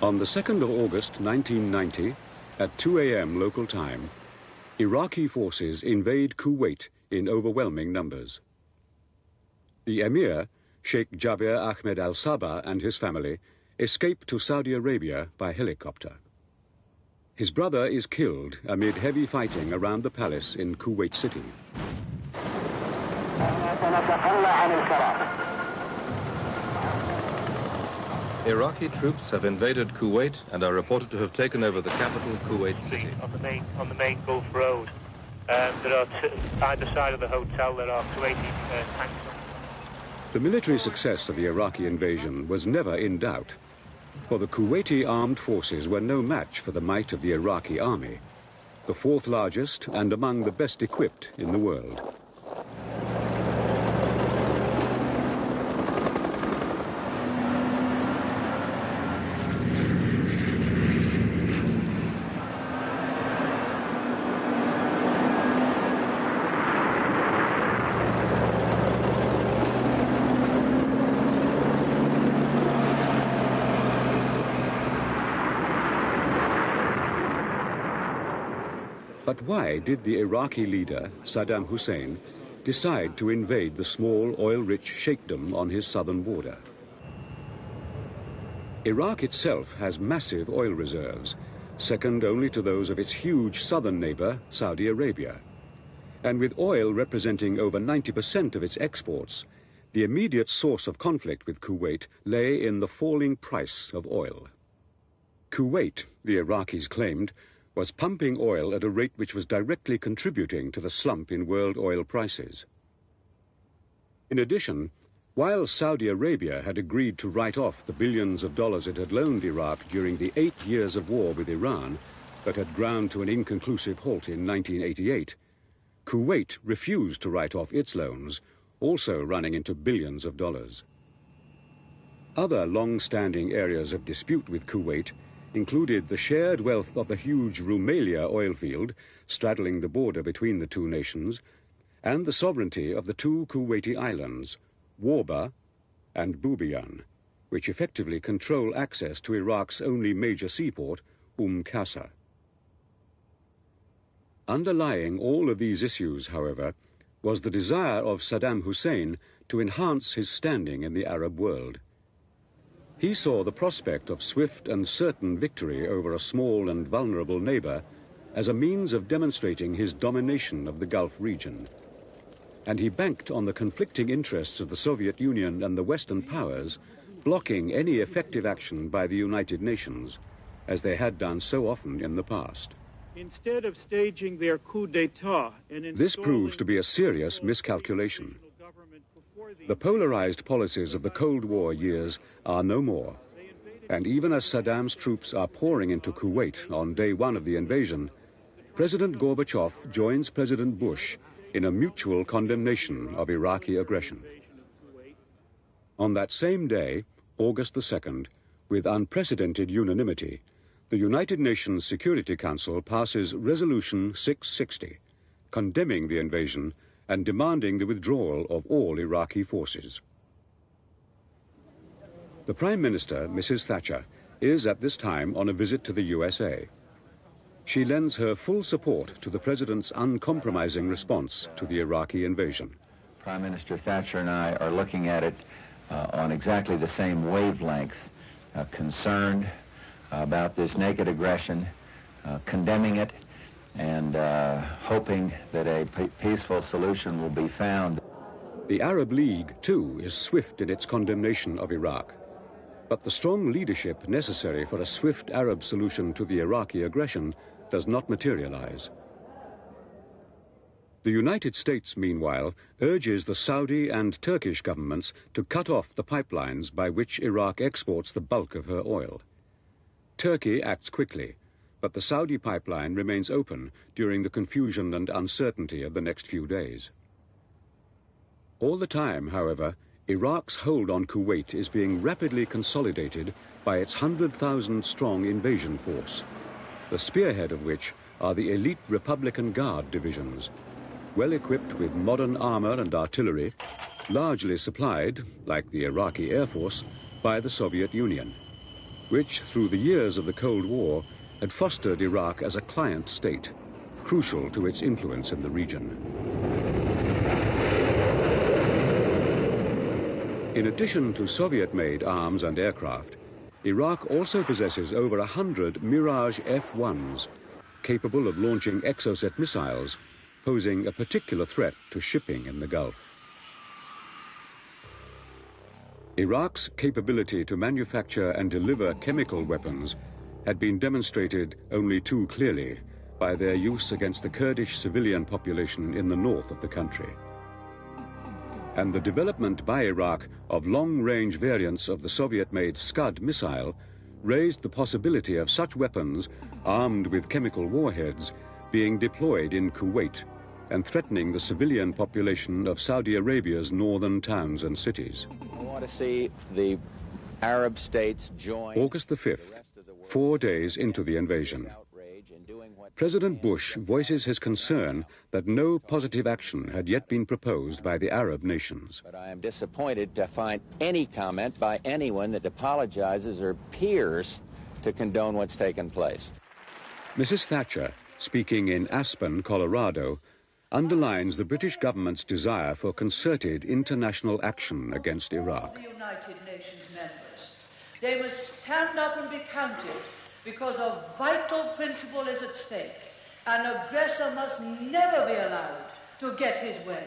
On the 2nd of August 1990, at 2 a.m. local time, Iraqi forces invade Kuwait in overwhelming numbers. The emir, Sheikh Jabir Ahmed al-Sabah, and his family escape to Saudi Arabia by helicopter. His brother is killed amid heavy fighting around the palace in Kuwait City. Iraqi troops have invaded Kuwait and are reported to have taken over the capital, Kuwait City. On the main Gulf Road, there are either side of the hotel there are Kuwaiti tanks. The military success of the Iraqi invasion was never in doubt, for the Kuwaiti armed forces were no match for the might of the Iraqi army, the fourth largest and among the best equipped in the world. But why did the Iraqi leader, Saddam Hussein, decide to invade the small oil-rich sheikhdom on his southern border? Iraq itself has massive oil reserves, second only to those of its huge southern neighbor, Saudi Arabia. And with oil representing over 90% of its exports, the immediate source of conflict with Kuwait lay in the falling price of oil. Kuwait, the Iraqis claimed, was pumping oil at a rate which was directly contributing to the slump in world oil prices. In addition, while Saudi Arabia had agreed to write off the billions of dollars it had loaned Iraq during the 8 years of war with Iran that had ground to an inconclusive halt in 1988, Kuwait refused to write off its loans, also running into billions of dollars. Other long-standing areas of dispute with Kuwait included the shared wealth of the huge Rumaila oil field straddling the border between the two nations, and the sovereignty of the two Kuwaiti islands, Warba and Bubiyan, which effectively control access to Iraq's only major seaport, Qasr. Underlying all of these issues, however, was the desire of Saddam Hussein to enhance his standing in the Arab world. He saw the prospect of swift and certain victory over a small and vulnerable neighbor as a means of demonstrating his domination of the Gulf region. And he banked on the conflicting interests of the Soviet Union and the Western powers, blocking any effective action by the United Nations, as they had done so often in the past. Instead of staging their coup d'etat this proves to be a serious miscalculation. The polarized policies of the Cold War years are no more, and even as Saddam's troops are pouring into Kuwait on day one of the invasion, President Gorbachev joins President Bush in a mutual condemnation of Iraqi aggression. On that same day, August the 2nd, with unprecedented unanimity, the United Nations Security Council passes Resolution 660, condemning the invasion and demanding the withdrawal of all Iraqi forces. The Prime Minister, Mrs. Thatcher, is at this time on a visit to the USA. She lends her full support to the President's uncompromising response to the Iraqi invasion. Prime Minister Thatcher and I are looking at it on exactly the same wavelength, concerned about this naked aggression, condemning it, and hoping that a peaceful solution will be found. The Arab League, too, is swift in its condemnation of Iraq. But the strong leadership necessary for a swift Arab solution to the Iraqi aggression does not materialize. The United States, meanwhile, urges the Saudi and Turkish governments to cut off the pipelines by which Iraq exports the bulk of her oil. Turkey acts quickly, but the Saudi pipeline remains open during the confusion and uncertainty of the next few days. All the time, however, Iraq's hold on Kuwait is being rapidly consolidated by its 100,000-strong invasion force, the spearhead of which are the elite Republican Guard divisions, well equipped with modern armor and artillery, largely supplied, like the Iraqi Air Force, by the Soviet Union. which, through the years of the Cold War, had fostered Iraq as a client state, crucial to its influence in the region. In addition to Soviet-made arms and aircraft, Iraq also possesses over 100 Mirage F-1s, capable of launching Exocet missiles, posing a particular threat to shipping in the Gulf. Iraq's capability to manufacture and deliver chemical weapons had been demonstrated only too clearly by their use against the Kurdish civilian population in the north of the country. And the development by Iraq of long-range variants of the Soviet-made Scud missile raised the possibility of such weapons, armed with chemical warheads, being deployed in Kuwait and threatening the civilian population of Saudi Arabia's northern towns and cities. I want to see the Arab states join August the 5th, 4 days into the invasion. President Bush voices his concern that no positive action had yet been proposed by the Arab nations. But I am disappointed to find any comment by anyone that apologizes or appears to condone what's taken place. Mrs. Thatcher, speaking in Aspen, Colorado, underlines the British government's desire for concerted international action against Iraq. The United Nations members, they must stand up and be counted, because a vital principle is at stake. An aggressor must never be allowed to get his way.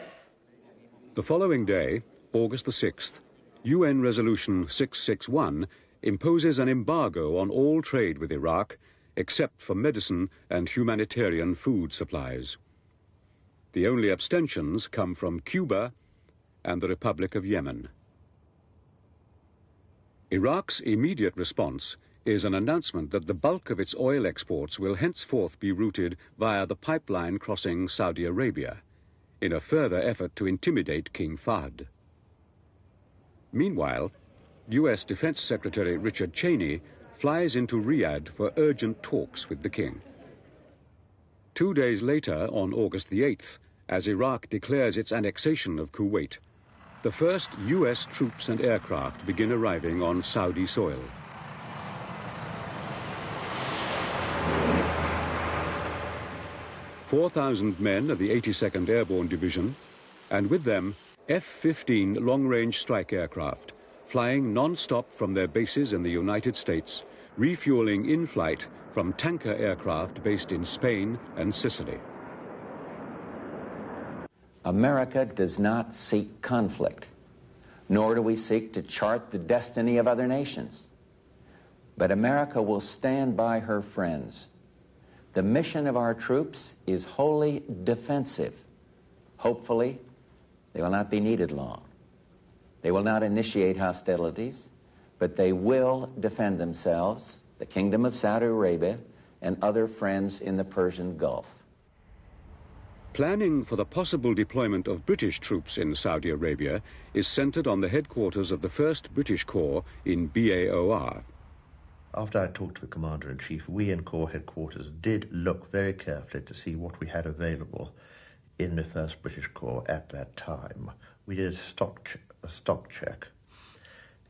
The following day, August the 6th, UN Resolution 661 imposes an embargo on all trade with Iraq, except for medicine and humanitarian food supplies. The only abstentions come from Cuba and the Republic of Yemen. Iraq's immediate response is an announcement that the bulk of its oil exports will henceforth be routed via the pipeline crossing Saudi Arabia, in a further effort to intimidate King Fahd. Meanwhile, U.S. Defense Secretary Richard Cheney flies into Riyadh for urgent talks with the king. 2 days later, on August the 8th, as Iraq declares its annexation of Kuwait, the first U.S. troops and aircraft begin arriving on Saudi soil. "4,000 men of the 82nd Airborne Division, and with them F-15 long-range strike aircraft, flying non-stop from their bases in the United States, refueling in flight from tanker aircraft based in Spain and Sicily." America does not seek conflict, nor do we seek to chart the destiny of other nations. But America will stand by her friends. The mission of our troops is wholly defensive. Hopefully, they will not be needed long. They will not initiate hostilities, but they will defend themselves, the Kingdom of Saudi Arabia, and other friends in the Persian Gulf. Planning for the possible deployment of British troops in Saudi Arabia is centered on the headquarters of the 1st British Corps in BAOR. After I talked to the Commander-in-Chief, we in Corps Headquarters did look very carefully to see what we had available in the 1st British Corps at that time. We did a stock check.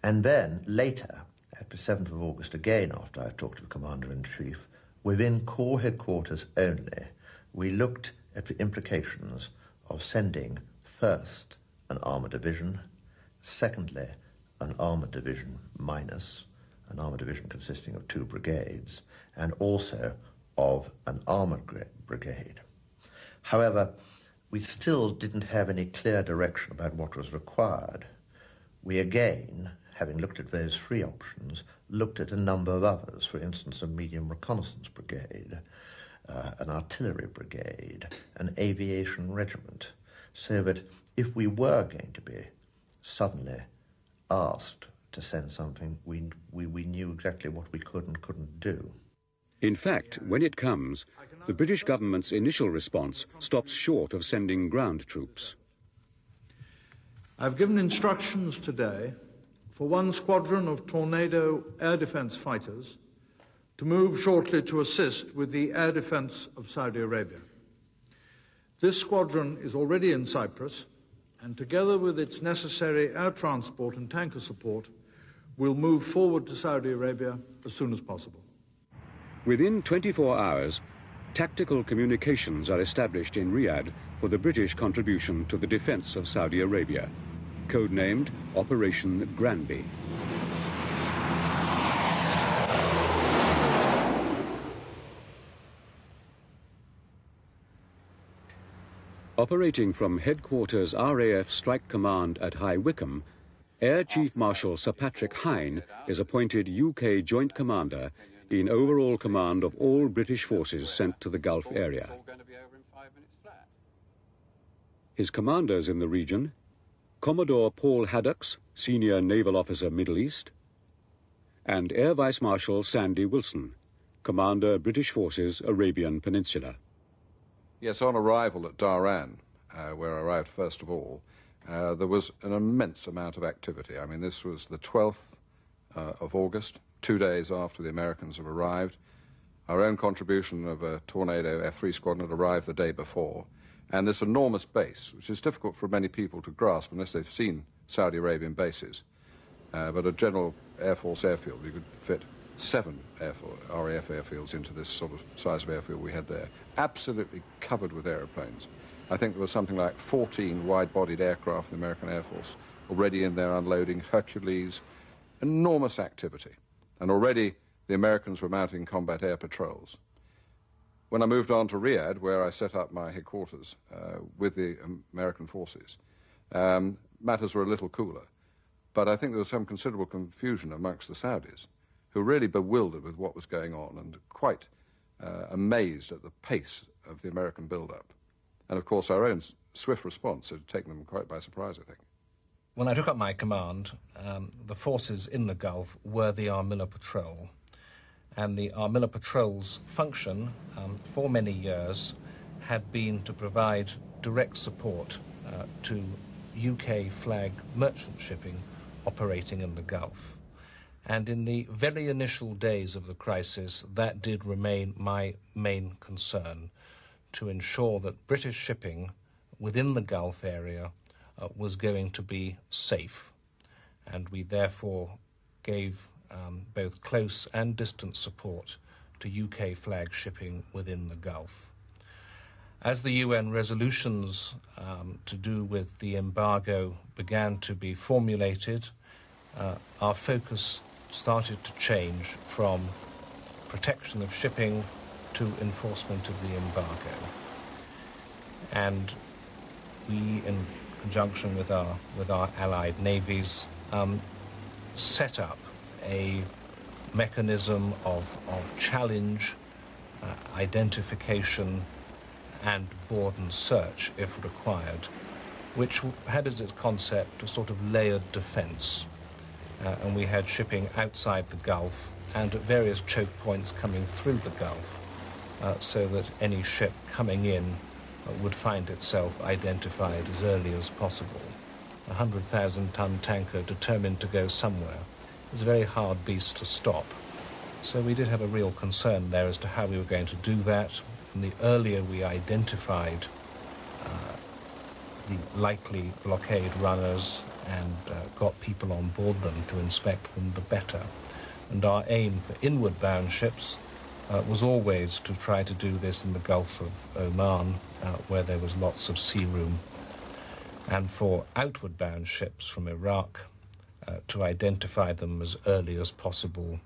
And then later, at the 7th of August again, after I talked to the Commander-in-Chief, within Corps Headquarters only, we looked at the implications of sending first an armour division, secondly an armour division minus, an armour division consisting of 2 brigades, and also of an armoured brigade. However, we still didn't have any clear direction about what was required. We again, having looked at those 3 options, looked at a number of others, for instance, a medium reconnaissance brigade, an artillery brigade, an aviation regiment, so that if we were going to be suddenly asked to send something, we knew exactly what we could and couldn't do. In fact, when it comes, the British government's initial response stops short of sending ground troops. I've given instructions today for 1 squadron of Tornado air defense fighters to move shortly to assist with the air defense of Saudi Arabia. This squadron is already in Cyprus, and together with its necessary air transport and tanker support, we'll move forward to Saudi Arabia as soon as possible. Within 24 hours, tactical communications are established in Riyadh for the British contribution to the defense of Saudi Arabia, codenamed Operation Granby. Operating from Headquarters RAF Strike Command at High Wycombe, Air Chief Marshal Sir Patrick Hine is appointed UK Joint Commander in overall command of all British forces sent to the Gulf area. His commanders in the region: Commodore Paul Haddocks, Senior Naval Officer Middle East, and Air Vice Marshal Sandy Wilson, Commander British Forces Arabian Peninsula. Yes, on arrival at Dhahran, where I arrived first of all, there was an immense amount of activity. I mean, this was the 12th of August, 2 days after the Americans have arrived. Our own contribution of a Tornado F-3 squadron had arrived the day before. And this enormous base, which is difficult for many people to grasp unless they've seen Saudi Arabian bases, but a general Air Force airfield, you could fit 7 RAF airfields into this sort of size of airfield we had there, absolutely covered with aeroplanes. I think there was something like 14 wide-bodied aircraft, the American Air Force, already in there unloading, Hercules, enormous activity. And already the Americans were mounting combat air patrols. When I moved on to Riyadh, where I set up my headquarters with the American forces, matters were a little cooler. But I think there was some considerable confusion amongst the Saudis, who were really bewildered with what was going on and quite amazed at the pace of the American build-up. And, of course, our own swift response had taken them quite by surprise, I think. When I took up my command, the forces in the Gulf were the Armilla Patrol. And the Armilla Patrol's function for many years had been to provide direct support to UK flag merchant shipping operating in the Gulf. And in the very initial days of the crisis, that did remain my main concern, to ensure that British shipping within the Gulf area was going to be safe. And we therefore gave both close and distant support to UK flag shipping within the Gulf. As the UN resolutions to do with the embargo began to be formulated, our focus started to change from protection of shipping to enforcement of the embargo. And we, in conjunction with our allied navies, set up a mechanism of challenge, identification, and board and search, if required, which had as its concept a sort of layered defense. And we had shipping outside the Gulf and at various choke points coming through the Gulf, so that any ship coming in would find itself identified as early as possible. A 100,000-ton tanker determined to go somewhere is a very hard beast to stop. So we did have a real concern there as to how we were going to do that. And the earlier we identified the likely blockade runners and got people on board them to inspect them, the better. And our aim for inward-bound ships was always to try to do this in the Gulf of Oman, where there was lots of sea room, and for outward-bound ships from Iraq to identify them as early as possible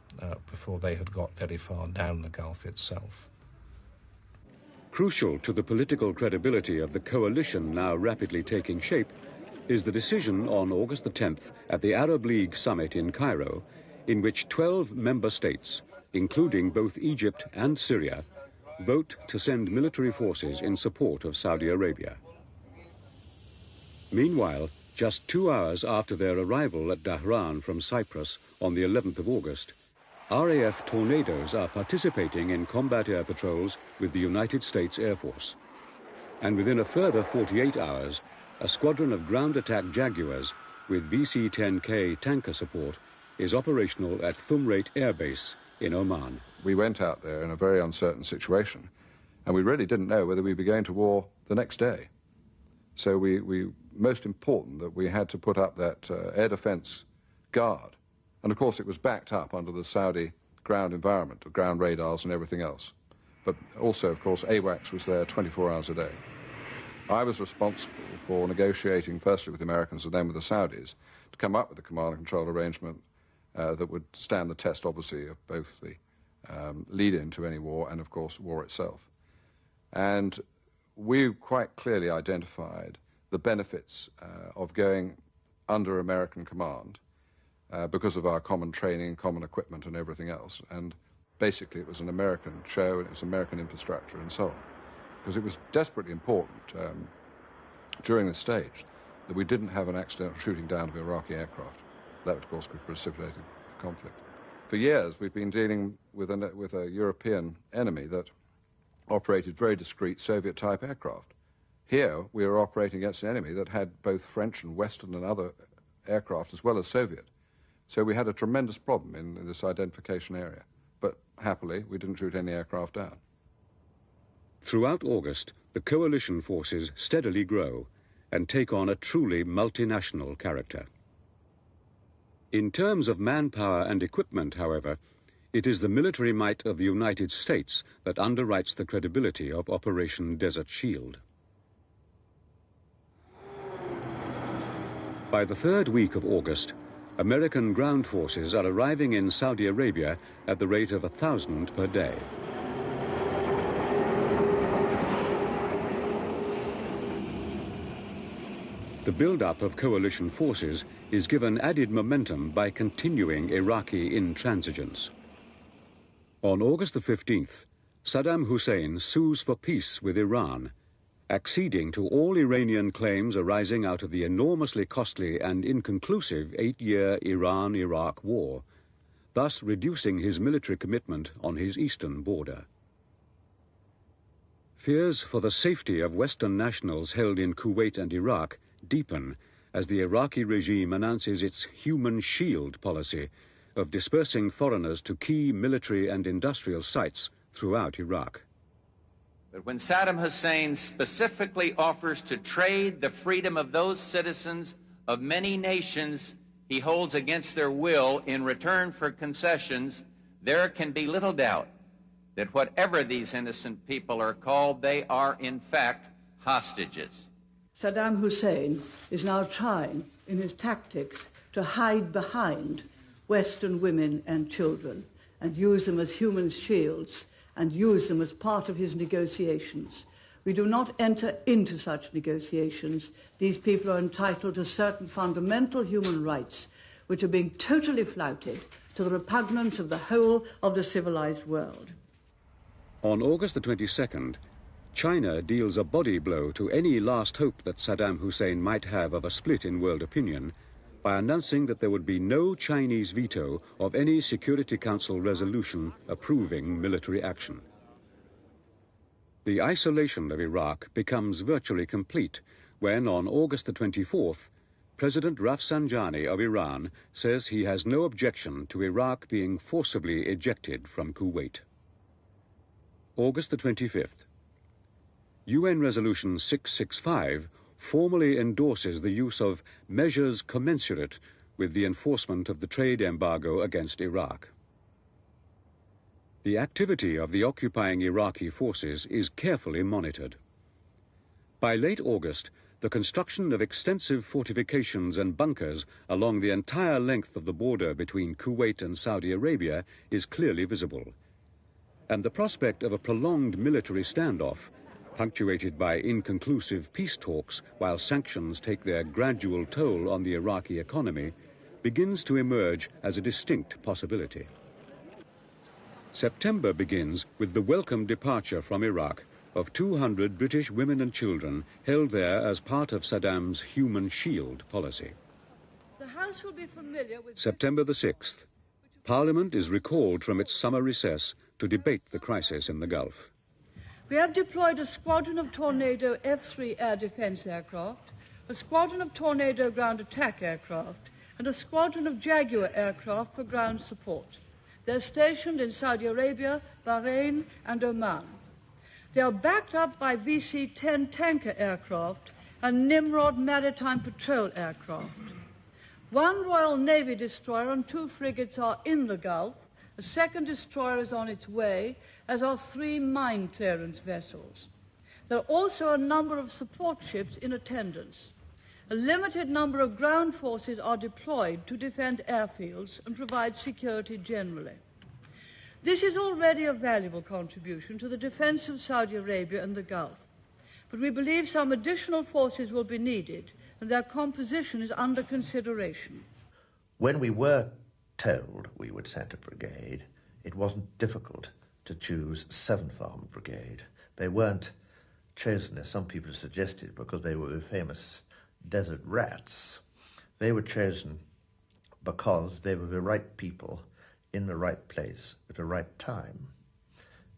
before they had got very far down the Gulf itself. Crucial to the political credibility of the coalition now rapidly taking shape is the decision on August the 10th at the Arab League summit in Cairo, in which 12 member states, including both Egypt and Syria, vote to send military forces in support of Saudi Arabia. Meanwhile, just 2 hours after their arrival at Dhahran from Cyprus on the 11th of August, RAF Tornadoes are participating in combat air patrols with the United States Air Force. And within a further 48 hours, a squadron of ground attack Jaguars with VC-10K tanker support is operational at Thumrait Air Base in Oman. We went out there in a very uncertain situation, and we really didn't know whether we'd be going to war the next day. So we most important that we had to put up that air defense guard. And of course it was backed up under the Saudi ground environment, the ground radars and everything else. But also, of course, AWACS was there 24 hours a day. I was responsible for negotiating, firstly with the Americans and then with the Saudis, to come up with a command and control arrangement that would stand the test, obviously, of both the lead-in to any war and, of course, war itself. And we quite clearly identified the benefits of going under American command because of our common training, common equipment and everything else. And basically it was an American show and it was American infrastructure and so on. Because it was desperately important during this stage that we didn't have an accidental shooting down of Iraqi aircraft. That, of course, could precipitate a conflict. For years, we've been dealing with a European enemy that operated very discreet Soviet-type aircraft. Here, we are operating against an enemy that had both French and Western and other aircraft as well as Soviet. So we had a tremendous problem in this identification area. But happily, we didn't shoot any aircraft down. Throughout August, the coalition forces steadily grow and take on a truly multinational character. In terms of manpower and equipment, however, it is the military might of the United States that underwrites the credibility of Operation Desert Shield. By the third week of August, American ground forces are arriving in Saudi Arabia at the rate of 1,000 per day. The build-up of coalition forces is given added momentum by continuing Iraqi intransigence. On August the 15th, Saddam Hussein sues for peace with Iran, acceding to all Iranian claims arising out of the enormously costly and inconclusive 8-year Iran-Iraq war, thus reducing his military commitment on his eastern border. Fears for the safety of Western nationals held in Kuwait and Iraq deepen as the Iraqi regime announces its human shield policy of dispersing foreigners to key military and industrial sites throughout Iraq. But when Saddam Hussein specifically offers to trade the freedom of those citizens of many nations he holds against their will in return for concessions, there can be little doubt that whatever these innocent people are called, they are in fact hostages. Saddam Hussein is now trying, in his tactics, to hide behind Western women and children and use them as human shields and use them as part of his negotiations. We do not enter into such negotiations. These people are entitled to certain fundamental human rights which are being totally flouted to the repugnance of the whole of the civilized world. On August the 22nd, China deals a body blow to any last hope that Saddam Hussein might have of a split in world opinion by announcing that there would be no Chinese veto of any Security Council resolution approving military action. The isolation of Iraq becomes virtually complete when, on August the 24th, President Rafsanjani of Iran says he has no objection to Iraq being forcibly ejected from Kuwait. August the 25th. UN Resolution 665 formally endorses the use of measures commensurate with the enforcement of the trade embargo against Iraq. The activity of the occupying Iraqi forces is carefully monitored. By late August, the construction of extensive fortifications and bunkers along the entire length of the border between Kuwait and Saudi Arabia is clearly visible, and the prospect of a prolonged military standoff, punctuated by inconclusive peace talks while sanctions take their gradual toll on the Iraqi economy, begins to emerge as a distinct possibility. September begins with the welcome departure from Iraq of 200 British women and children held there as part of Saddam's human shield policy. The House will be familiar with... September the 6th. Parliament is recalled from its summer recess to debate the crisis in the Gulf. We have deployed a squadron of Tornado F-3 air defense aircraft, a squadron of Tornado ground attack aircraft, and a squadron of Jaguar aircraft for ground support. They're stationed in Saudi Arabia, Bahrain, and Oman. They are backed up by VC-10 tanker aircraft and Nimrod maritime patrol aircraft. One Royal Navy destroyer and 2 frigates are in the Gulf. A second destroyer is on its way, as are 3 mine clearance vessels. There are also a number of support ships in attendance. A limited number of ground forces are deployed to defend airfields and provide security generally. This is already a valuable contribution to the defense of Saudi Arabia and the Gulf, but we believe some additional forces will be needed, and their composition is under consideration. When we were told we would send a brigade, it wasn't difficult to choose 7th Armoured Brigade. They weren't chosen, as some people have suggested, because they were the famous desert rats. They were chosen because they were the right people in the right place at the right time.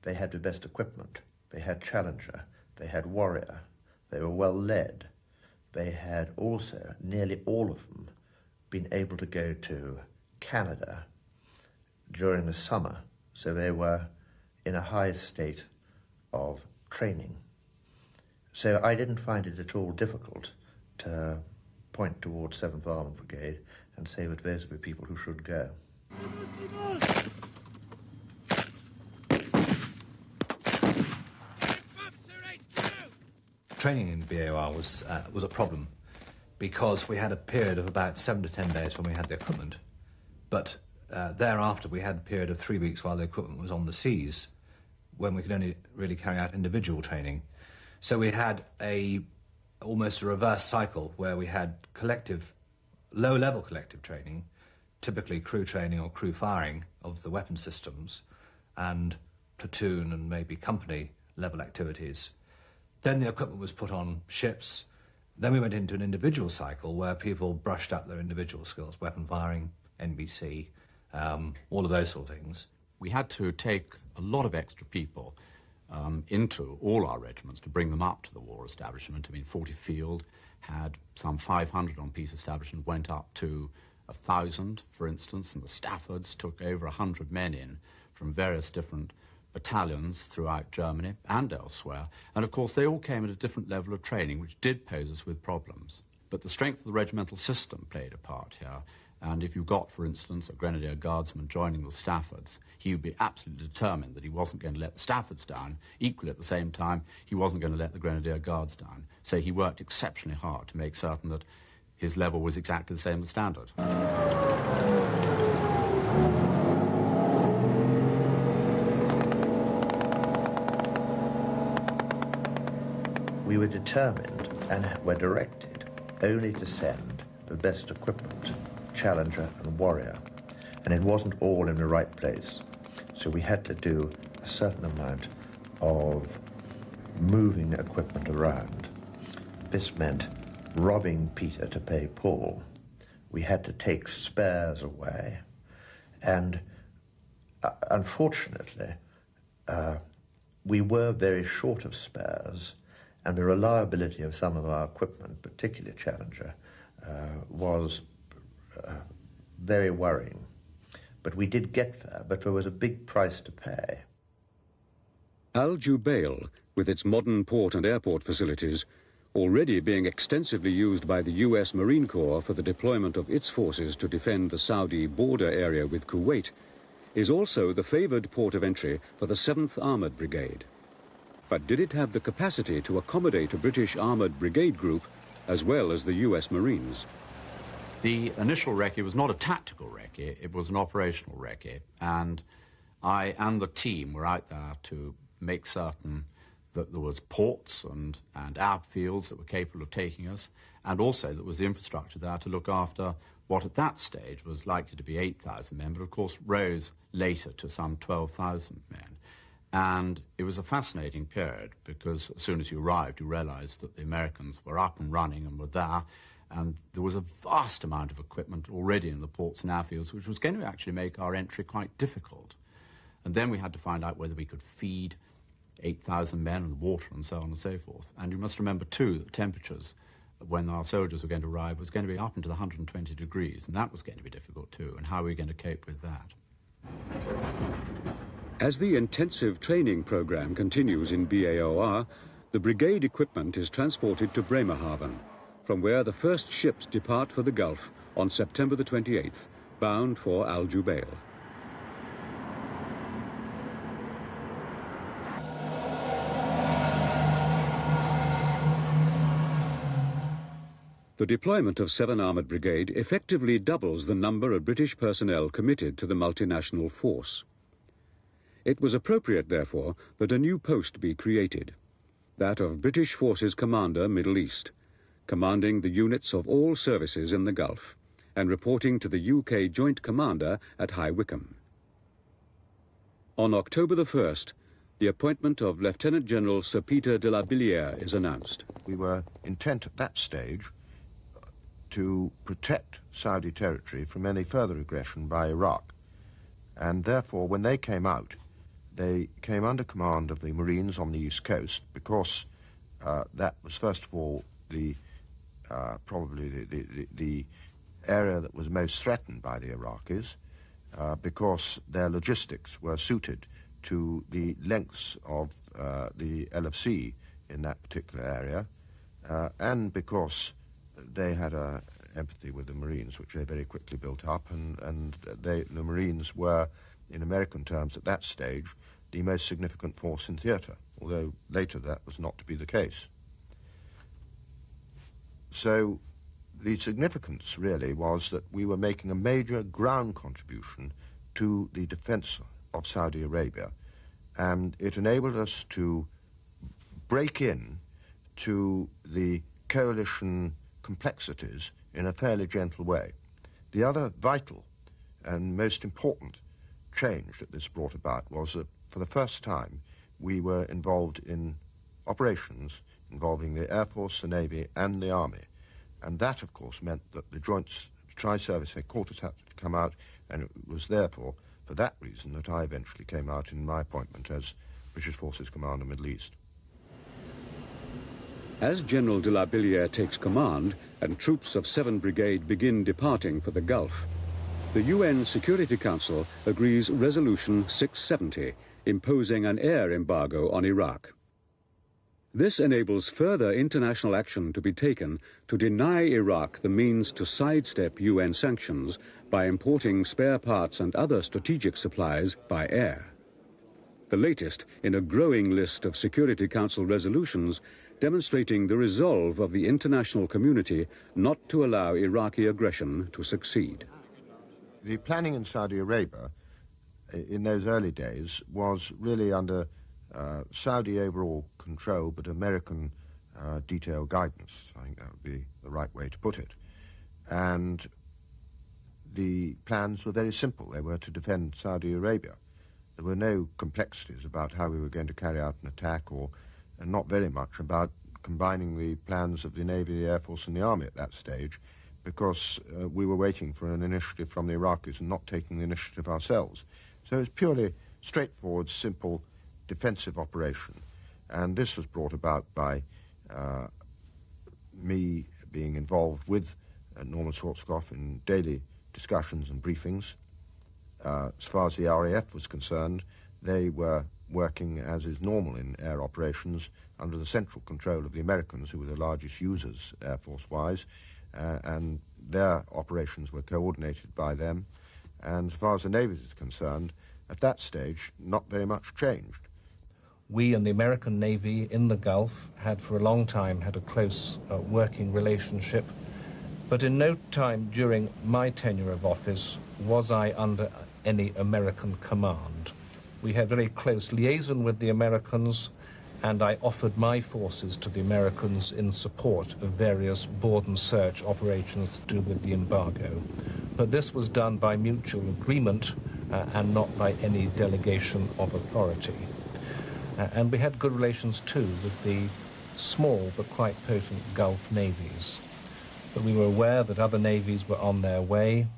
They had the best equipment. They had Challenger. They had Warrior. They were well led. They had also, nearly all of them, been able to go to Canada during the summer, so they were in a high state of training. So I didn't find it at all difficult to point towards 7th Armoured Brigade and say that those are the people who should go. Training in BAOR was a problem because we had a period of about 7 to 10 days when we had the equipment, but thereafter we had a period of 3 weeks while the equipment was on the seas when we could only really carry out individual training. So we had almost a reverse cycle where we had low-level collective training, typically crew training or crew firing of the weapon systems, and platoon and maybe company level activities. Then the equipment was put on ships. Then we went into an individual cycle where people brushed up their individual skills, weapon firing, NBC, all of those sort of things. We had to take a lot of extra people into all our regiments to bring them up to the war establishment. I mean, 40 Field had some 500 on peace establishment, went up to 1,000, for instance, and the Staffords took over 100 men in from various different battalions throughout Germany and elsewhere. And of course, they all came at a different level of training, which did pose us with problems. But the strength of the regimental system played a part here. And if you got, for instance, a Grenadier Guardsman joining the Staffords, he would be absolutely determined that he wasn't going to let the Staffords down. Equally, at the same time, he wasn't going to let the Grenadier Guards down. So he worked exceptionally hard to make certain that his level was exactly the same as standard. We were determined and were directed only to send the best equipment, Challenger and Warrior, and it wasn't all in the right place. So we had to do a certain amount of moving equipment around. This meant robbing Peter to pay Paul. We had to take spares away, and unfortunately, we were very short of spares, and the reliability of some of our equipment, particularly Challenger, was very worrying. But we did get there, but there was a big price to pay. Al Jubail, with its modern port and airport facilities, already being extensively used by the US Marine Corps for the deployment of its forces to defend the Saudi border area with Kuwait, is also the favoured port of entry for the 7th Armoured Brigade. But did it have the capacity to accommodate a British Armoured Brigade group as well as the US Marines? The initial recce was not a tactical recce, it was an operational recce, and I and the team were out there to make certain that there was ports and airfields that were capable of taking us, and also that there was the infrastructure there to look after what at that stage was likely to be 8,000 men, but of course rose later to some 12,000 men. And it was a fascinating period because as soon as you arrived, you realized that the Americans were up and running and were there, and there was a vast amount of equipment already in the ports and airfields, which was going to actually make our entry quite difficult. And then we had to find out whether we could feed 8,000 men and water and so on and so forth. And you must remember, too, that temperatures when our soldiers were going to arrive was going to be up into the 120 degrees, and that was going to be difficult, too, and how are we going to cope with that? As the intensive training program continues in BAOR, the brigade equipment is transported to Bremerhaven, from where the first ships depart for the Gulf on September the 28th, bound for Al Jubail. The deployment of 7 Armoured Brigade effectively doubles the number of British personnel committed to the multinational force. It was appropriate, therefore, that a new post be created, that of British Forces Commander, Middle East, commanding the units of all services in the Gulf, and reporting to the UK Joint Commander at High Wycombe. On October the 1st, the appointment of Lieutenant General Sir Peter de la Billière is announced. We were intent at that stage to protect Saudi territory from any further aggression by Iraq. And therefore, when they came out, they came under command of the Marines on the East Coast, because that was, first of all, probably the area that was most threatened by the Iraqis, because their logistics were suited to the lengths of the LFC in that particular area, and because they had empathy with the Marines, which they very quickly built up, and the Marines were, in American terms at that stage, the most significant force in theatre, although later that was not to be the case. So the significance really was that we were making a major ground contribution to the defence of Saudi Arabia, and it enabled us to break in to the coalition complexities in a fairly gentle way. The other vital and most important change that this brought about was that for the first time we were involved in operations involving the Air Force, the Navy and the Army, and that of course meant that the Joint Tri-Service Headquarters had to come out, and it was therefore for that reason that I eventually came out in my appointment as British Forces Commander Middle East. As General de la Billière takes command and troops of 7 Brigade begin departing for the Gulf, the UN Security Council agrees Resolution 670, imposing an air embargo on Iraq. This enables further international action to be taken to deny Iraq the means to sidestep UN sanctions by importing spare parts and other strategic supplies by air. The latest in a growing list of Security Council resolutions demonstrating the resolve of the international community not to allow Iraqi aggression to succeed. The planning in Saudi Arabia in those early days was really under Saudi overall control, but American detailed guidance. I think that would be the right way to put it. And the plans were very simple. They were to defend Saudi Arabia. There were no complexities about how we were going to carry out an attack, or not very much about combining the plans of the Navy, the Air Force and the Army at that stage, because we were waiting for an initiative from the Iraqis and not taking the initiative ourselves. So it was purely straightforward, simple, defensive operation. And this was brought about by me being involved with Norman Schwarzkopf in daily discussions and briefings. As far as the RAF was concerned, they were working, as is normal in air operations, under the central control of the Americans, who were the largest users, Air Force-wise, and their operations were coordinated by them. And as far as the Navy is concerned, at that stage, not very much changed. We and the American Navy in the Gulf had for a long time had a close working relationship, but in no time during my tenure of office was I under any American command. We had very close liaison with the Americans, and I offered my forces to the Americans in support of various board and search operations to do with the embargo. But this was done by mutual agreement and not by any delegation of authority. And we had good relations too with the small but quite potent Gulf navies. But we were aware that other navies were on their way.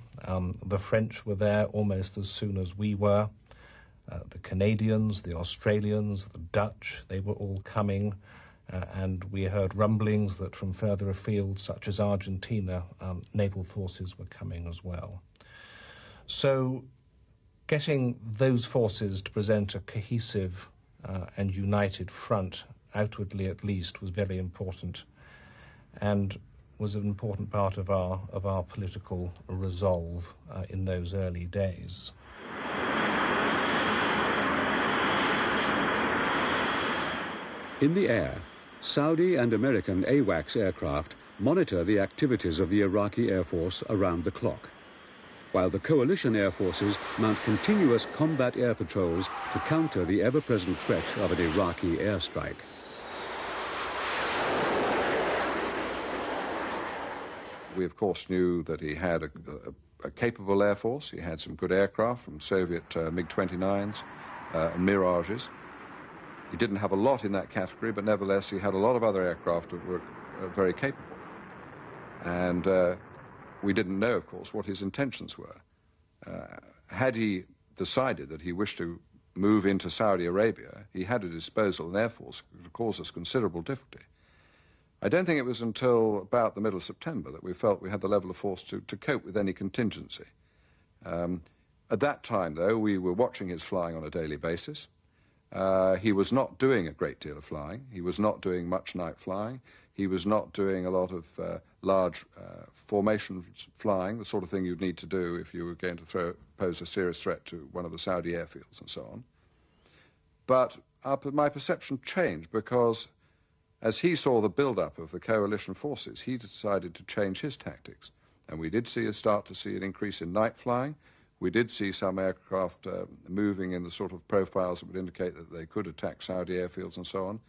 The French were there almost as soon as we were. The Canadians, the Australians, the Dutch, they were all coming, and we heard rumblings that from further afield, such as Argentina, naval forces were coming as well. So getting those forces to present a cohesive and united front, outwardly at least, was very important. And was an important part of our political resolve in those early days. In the air, Saudi and American AWACS aircraft monitor the activities of the Iraqi Air Force around the clock, while the coalition air forces mount continuous combat air patrols to counter the ever-present threat of an Iraqi airstrike. We, of course, knew that he had a capable air force. He had some good aircraft from Soviet MiG-29s and Mirages. He didn't have a lot in that category, but nevertheless he had a lot of other aircraft that were very capable. And we didn't know, of course, what his intentions were. Had he decided that he wished to move into Saudi Arabia, he had at his disposal an air force that could cause us considerable difficulty. I don't think it was until about the middle of September that we felt we had the level of force to cope with any contingency. At that time, though, we were watching his flying on a daily basis. He was not doing a great deal of flying. He was not doing much night flying. He was not doing a lot of large formation flying, the sort of thing you'd need to do if you were going to pose a serious threat to one of the Saudi airfields and so on. But my perception changed because as he saw the build-up of the coalition forces, he decided to change his tactics. And we did start to see an increase in night flying. We did see some aircraft moving in the sort of profiles that would indicate that they could attack Saudi airfields and so on.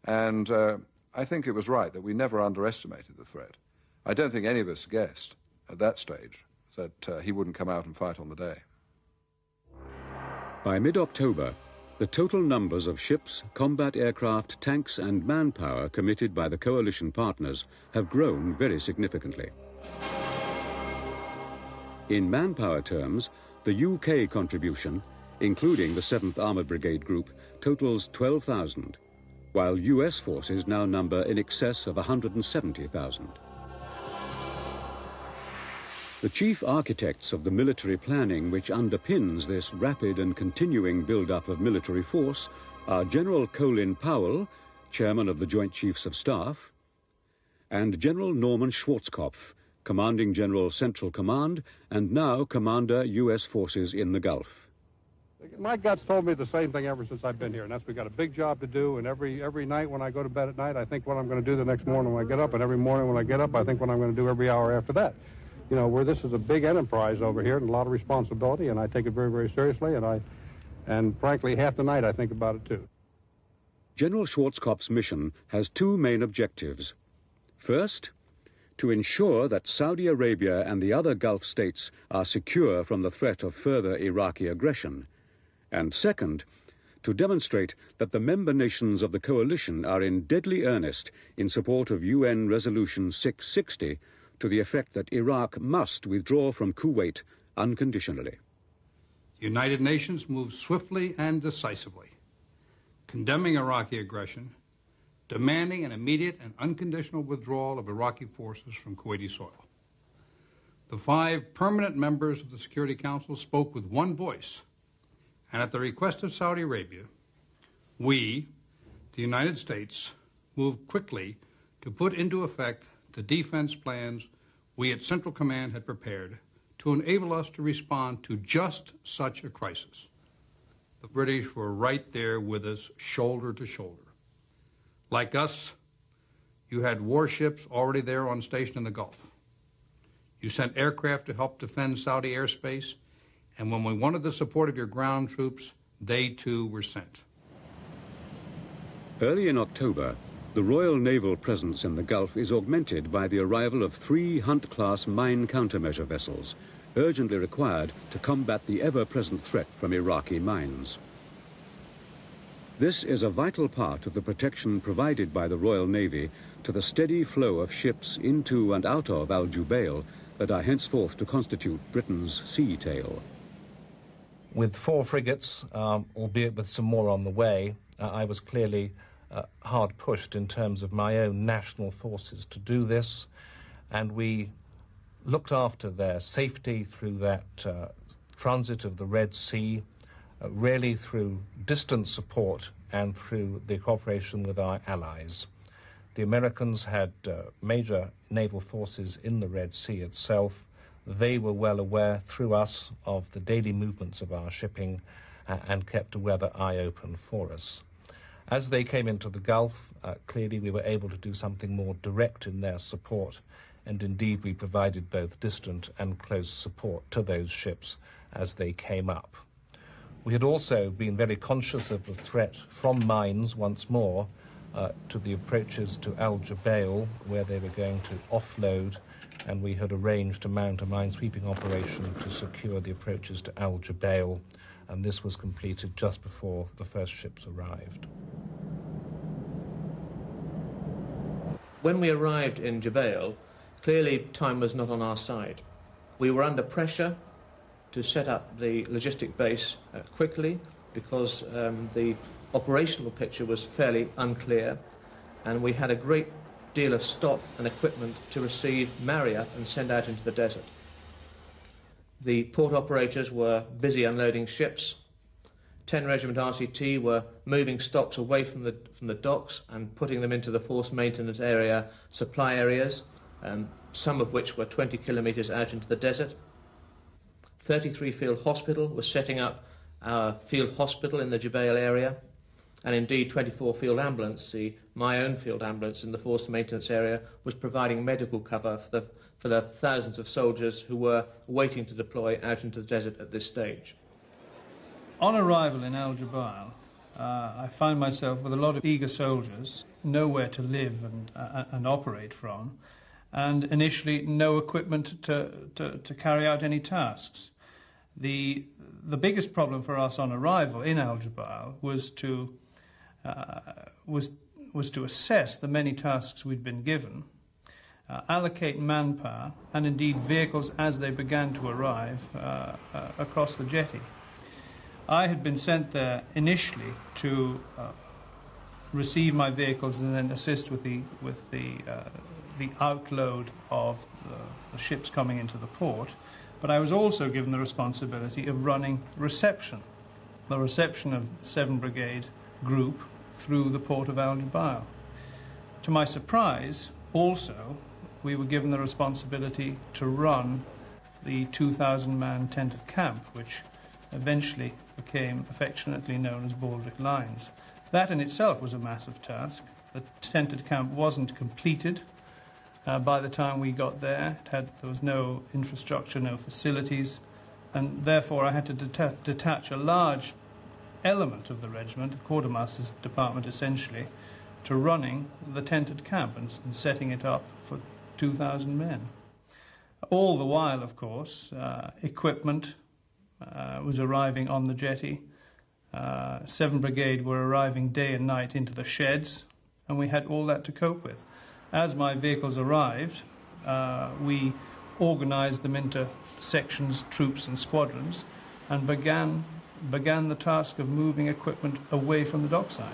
And I think it was right that we never underestimated the threat. I don't think any of us guessed at that stage that he wouldn't come out and fight on the day. By mid-October, the total numbers of ships, combat aircraft, tanks and manpower committed by the coalition partners have grown very significantly. In manpower terms, the UK contribution, including the 7th Armoured Brigade Group, totals 12,000, while US forces now number in excess of 170,000. The chief architects of the military planning which underpins this rapid and continuing build-up of military force are General Colin Powell, Chairman of the Joint Chiefs of Staff, and General Norman Schwarzkopf, Commanding General Central Command and now Commander U.S. Forces in the Gulf. My guts told me the same thing ever since I've been here, and that's we got a big job to do, and every night when I go to bed at night, I think what I'm going to do the next morning when I get up, and every morning when I get up, I think what I'm going to do every hour after that. You know, where this is a big enterprise over here and a lot of responsibility, and I take it very, very seriously, and frankly, half the night I think about it too. General Schwarzkopf's mission has two main objectives. First, to ensure that Saudi Arabia and the other Gulf states are secure from the threat of further Iraqi aggression. And second, to demonstrate that the member nations of the coalition are in deadly earnest in support of UN Resolution 660 to the effect that Iraq must withdraw from Kuwait unconditionally. The United Nations moved swiftly and decisively, condemning Iraqi aggression, demanding an immediate and unconditional withdrawal of Iraqi forces from Kuwaiti soil. The 5 permanent members of the Security Council spoke with one voice, and at the request of Saudi Arabia, we, the United States, moved quickly to put into effect the defense plans we at Central Command had prepared to enable us to respond to just such a crisis. The British were right there with us, shoulder to shoulder. Like us, you had warships already there on station in the Gulf. You sent aircraft to help defend Saudi airspace, and when we wanted the support of your ground troops, they too were sent. Early in October, the Royal Naval presence in the Gulf is augmented by the arrival of 3 Hunt-class mine countermeasure vessels, urgently required to combat the ever-present threat from Iraqi mines. This is a vital part of the protection provided by the Royal Navy to the steady flow of ships into and out of Al Jubail that are henceforth to constitute Britain's sea tail. With 4 frigates, albeit with some more on the way, I was clearly hard pushed in terms of my own national forces to do this, and we looked after their safety through that transit of the Red Sea, really through distant support and through the cooperation with our allies. The Americans had major naval forces in the Red Sea itself. They were well aware, through us, of the daily movements of our shipping and kept a weather eye open for us. As they came into the Gulf, clearly we were able to do something more direct in their support, and indeed we provided both distant and close support to those ships as they came up. We had also been very conscious of the threat from mines once more to the approaches to Al Jubail, where they were going to offload, and we had arranged to mount a minesweeping operation to secure the approaches to Al Jubail, and this was completed just before the first ships arrived. When we arrived in Jubail, clearly time was not on our side. We were under pressure to set up the logistic base quickly because the operational picture was fairly unclear, and we had a great deal of stock and equipment to receive, marry up and send out into the desert. The port operators were busy unloading ships. 10 Regiment RCT were moving stocks away from the docks and putting them into the force maintenance area, supply areas, some of which were 20 kilometres out into the desert. 33 Field Hospital was setting up our field hospital in the Jubail area, and indeed 24 Field Ambulance, my own field ambulance in the force maintenance area, was providing medical cover for the thousands of soldiers who were waiting to deploy out into the desert at this stage. On arrival in Al Jubail, I found myself with a lot of eager soldiers, nowhere to live and operate from, and initially no equipment to carry out any tasks. The biggest problem for us on arrival in Al Jubail was to assess the many tasks we'd been given, allocate manpower and indeed vehicles as they began to arrive across the jetty. I had been sent there initially to receive my vehicles and then assist with the outload of the ships coming into the port, but I was also given the responsibility of running reception, the reception of 7 Brigade group through the port of Al Jubail. To my surprise, also, we were given the responsibility to run the 2,000-man tented camp, which eventually became affectionately known as Baldrick Lines. That in itself was a massive task. The tented camp wasn't completed by the time we got there. There was no infrastructure, no facilities, and therefore I had to detach a large element of the regiment, the quartermaster's department essentially, to running the tented camp and setting it up for 2,000 men. All the while, of course, equipment was arriving on the jetty. 7 Brigade were arriving day and night into the sheds, and we had all that to cope with. As my vehicles arrived, we organised them into sections, troops and squadrons, and began the task of moving equipment away from the dockside.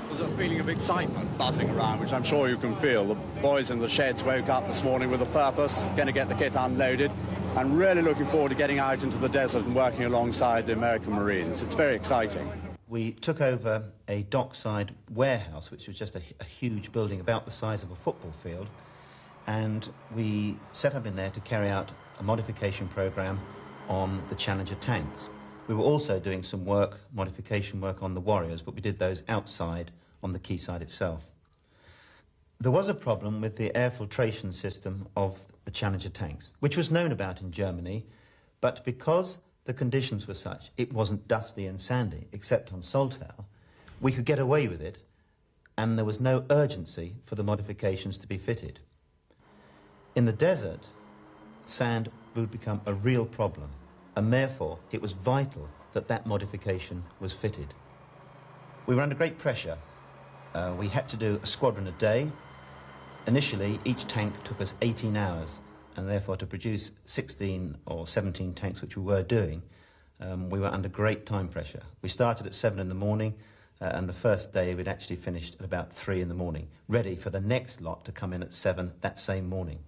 There's a feeling of excitement buzzing around, which I'm sure you can feel. The boys in the sheds woke up this morning with a purpose, going to get the kit unloaded, and really looking forward to getting out into the desert and working alongside the American Marines. It's very exciting. We took over a dockside warehouse, which was just a huge building about the size of a football field, and we set up in there to carry out a modification program on the Challenger tanks. We were also doing some modification work on the Warriors, but we did those outside on the quayside itself. There was a problem with the air filtration system of the Challenger tanks, which was known about in Germany, but because the conditions were such, it wasn't dusty and sandy, except on Saltau, we could get away with it, and there was no urgency for the modifications to be fitted. In the desert, sand would become a real problem, and therefore it was vital that that modification was fitted. We were under great pressure. We had to do a squadron a day. Initially, each tank took us 18 hours, and therefore to produce 16 or 17 tanks, which we were doing, we were under great time pressure. We started at 7 in the morning, and the first day we'd actually finished at about 3 in the morning, ready for the next lot to come in at 7 that same morning.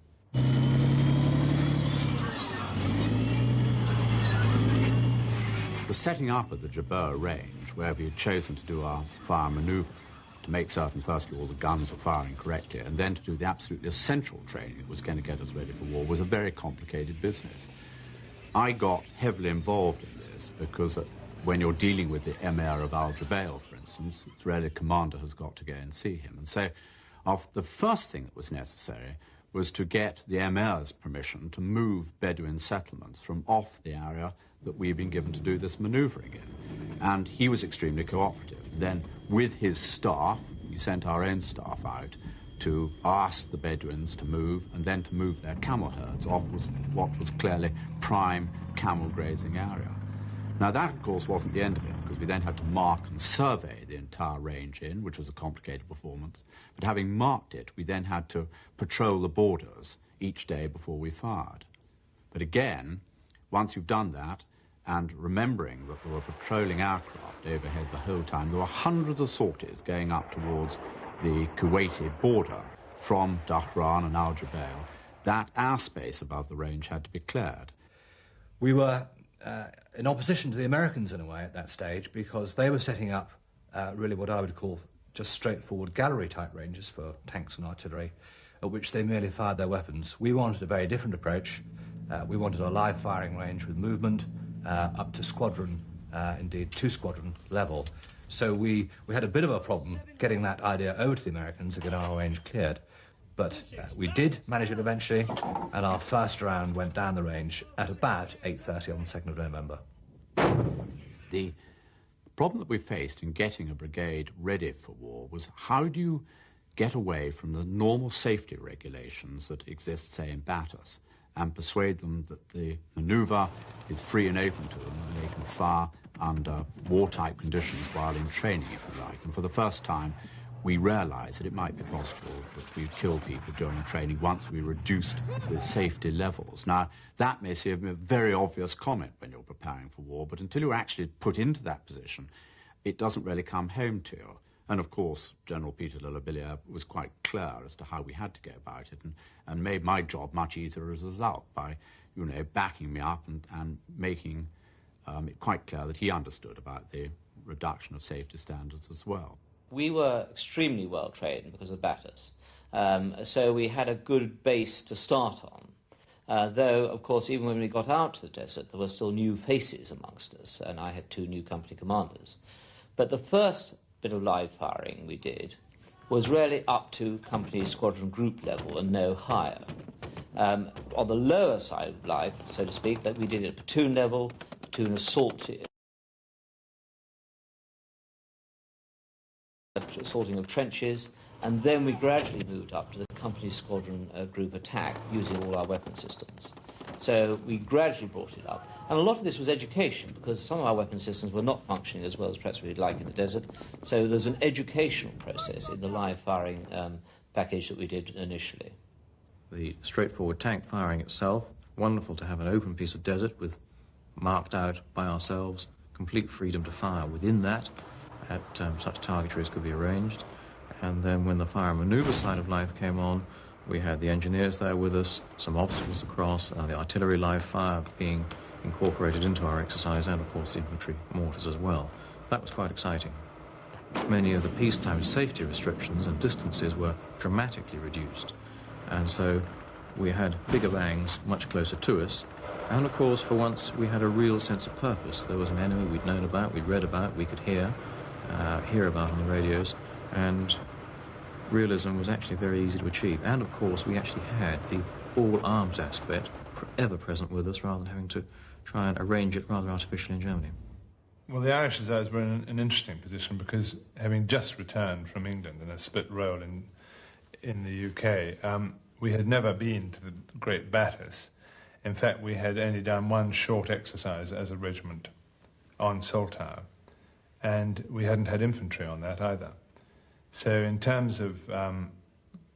The setting up of the Jerboa range, where we had chosen to do our fire manoeuvre, to make certain, firstly, all the guns were firing correctly, and then to do the absolutely essential training that was going to get us ready for war was a very complicated business. I got heavily involved in this because when you're dealing with the Emir of Al Jubail, for instance, it's rarely a commander has got to go and see him. And so the first thing that was necessary was to get the Emir's permission to move Bedouin settlements from off the area that we'd been given to do this manoeuvring in. And he was extremely cooperative. Then, with his staff, we sent our own staff out to ask the Bedouins to move, and then to move their camel herds off what was clearly prime camel grazing area. Now, that, of course, wasn't the end of it, because we then had to mark and survey the entire range in, which was a complicated performance. But having marked it, we then had to patrol the borders each day before we fired. But again, once you've done that, and remembering that there were patrolling aircraft overhead the whole time, there were hundreds of sorties going up towards the Kuwaiti border from Dhahran and Al Jubail, that airspace above the range had to be cleared. We were in opposition to the Americans in a way at that stage, because they were setting up really what I would call just straightforward gallery-type ranges for tanks and artillery, at which they merely fired their weapons. We wanted a very different approach. We wanted a live firing range with movement up to squadron, indeed two-squadron level. So we had a bit of a problem getting that idea over to the Americans to get our range cleared. But we did manage it eventually, and our first round went down the range at about 8:30 on the 2nd of November. The problem that we faced in getting a brigade ready for war was, how do you get away from the normal safety regulations that exist, say, in Batas, and persuade them that the manoeuvre is free and open to them, and they can fire under war-type conditions while in training, if you like. And for the first time, we realised that it might be possible that we'd kill people during training once we reduced the safety levels. Now, that may seem a very obvious comment when you're preparing for war, but until you're actually put into that position, it doesn't really come home to you. And, of course, General Peter de la Billière was quite clear as to how we had to go about it, and made my job much easier as a result by, you know, backing me up and making it quite clear that he understood about the reduction of safety standards as well. We were extremely well trained because of Batas, so we had a good base to start on. Though, of course, even when we got out to the desert, there were still new faces amongst us, and I had 2 new company commanders. But the first bit of live firing we did was really up to company squadron group level and no higher. On the lower side of life, so to speak, that we did it at platoon level, platoon assaulting of trenches, and then we gradually moved up to the company squadron group attack using all our weapon systems. So we gradually brought it up. And a lot of this was education, because some of our weapon systems were not functioning as well as perhaps we'd like in the desert. So there's an educational process in the live firing package that we did initially. The straightforward tank firing itself, wonderful to have an open piece of desert with marked out by ourselves, complete freedom to fire within that at such targetry as could be arranged. And then when the fire and manoeuvre side of life came on, we had the engineers there with us, some obstacles to cross, the artillery live fire being incorporated into our exercise, and of course the infantry mortars as well. That was quite exciting. Many of the peacetime safety restrictions and distances were dramatically reduced, and so we had bigger bangs much closer to us, and of course for once we had a real sense of purpose. There was an enemy we'd known about, we'd read about, we could hear about on the radios, and realism was actually very easy to achieve. And of course we actually had the all-arms aspect ever present with us, rather than having to try and arrange it rather artificially in Germany. Well, the Irish Hussars were in an interesting position, because having just returned from England in a split role in the UK, we had never been to the Great Batas. In fact, we had only done one short exercise as a regiment on Saltire, and we hadn't had infantry on that either. So in terms of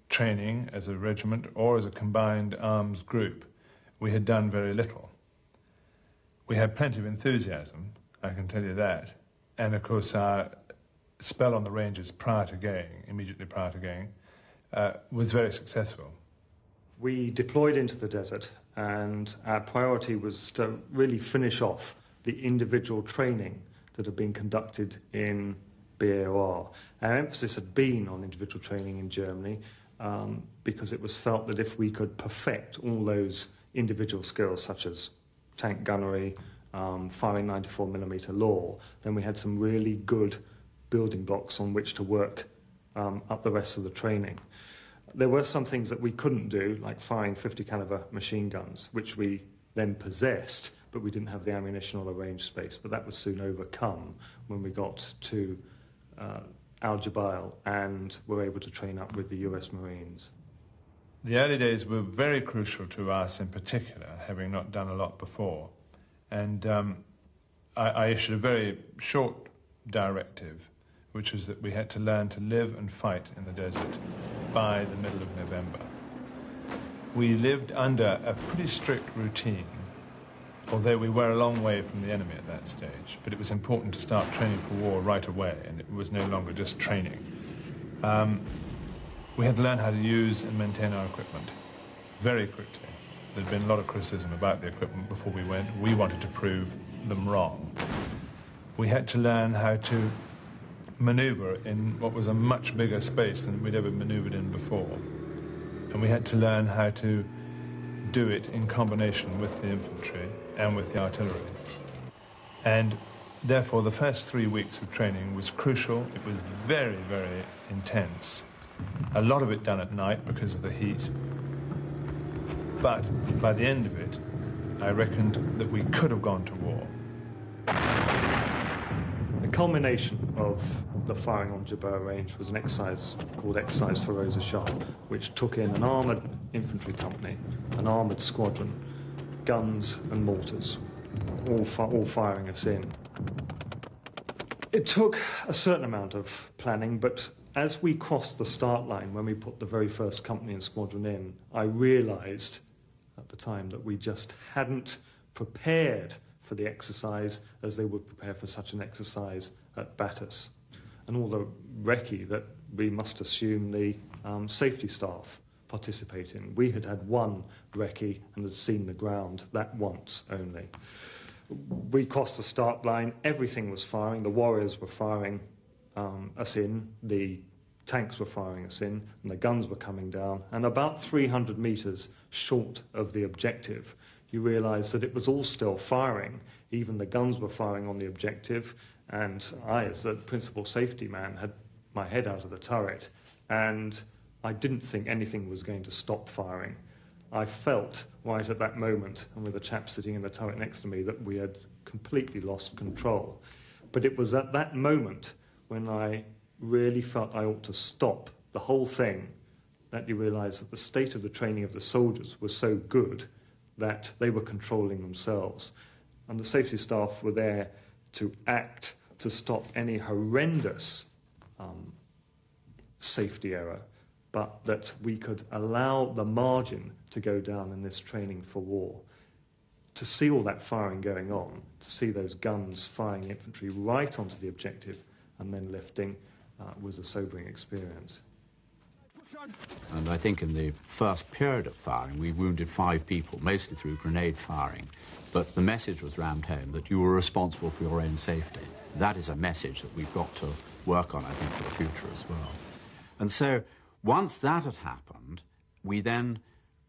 training as a regiment or as a combined arms group, we had done very little. We had plenty of enthusiasm, I can tell you that, and of course our spell on the ranges prior to going, immediately prior to going, was very successful. We deployed into the desert, and our priority was to really finish off the individual training that had been conducted in BAOR. Our emphasis had been on individual training in Germany because it was felt that if we could perfect all those individual skills, such as tank gunnery, firing 94mm law, then we had some really good building blocks on which to work up the rest of the training. There were some things that we couldn't do, like firing 50 caliber machine guns, which we then possessed, but we didn't have the ammunition or the range space. But that was soon overcome when we got to Al Jubail and were able to train up with the US Marines. The early days were very crucial to us in particular, having not done a lot before. And I issued a very short directive, which was that we had to learn to live and fight in the desert by the middle of November. We lived under a pretty strict routine, although we were a long way from the enemy at that stage. But it was important to start training for war right away, and it was no longer just training. We had to learn how to use and maintain our equipment very quickly. There'd been a lot of criticism about the equipment before we went. We wanted to prove them wrong. We had to learn how to maneuver in what was a much bigger space than we'd ever maneuvered in before. And we had to learn how to do it in combination with the infantry and with the artillery. And therefore, the first 3 weeks of training was crucial. It was very, very intense. A lot of it done at night because of the heat. But by the end of it, I reckoned that we could have gone to war. The culmination of the firing on Jubail Range was an exercise called Exercise Firoza Shah, which took in an armoured infantry company, an armoured squadron, guns and mortars, all firing us in. It took a certain amount of planning, but as we crossed the start line, when we put the very first company and squadron in, I realised at the time that we just hadn't prepared for the exercise as they would prepare for such an exercise at Battus. And all the recce that we must assume the safety staff participate in. We had had one recce and had seen the ground that once only. We crossed the start line, everything was firing, the warriors were firing us in, the tanks were firing us in, and the guns were coming down, and about 300 metres short of the objective, you realise that it was all still firing. Even the guns were firing on the objective, and I, as the principal safety man, had my head out of the turret, and I didn't think anything was going to stop firing. I felt right at that moment, and with the chap sitting in the turret next to me, that we had completely lost control. But it was at that moment when I really felt I ought to stop the whole thing, that you realise that the state of the training of the soldiers was so good that they were controlling themselves. And the safety staff were there to act to stop any horrendous safety error, but that we could allow the margin to go down in this training for war. To see all that firing going on, to see those guns firing infantry right onto the objective and then lifting, was a sobering experience. And I think in the first period of firing, we wounded 5 people, mostly through grenade firing. But the message was rammed home that you were responsible for your own safety. That is a message that we've got to work on, I think, for the future as well. And so once that had happened, we then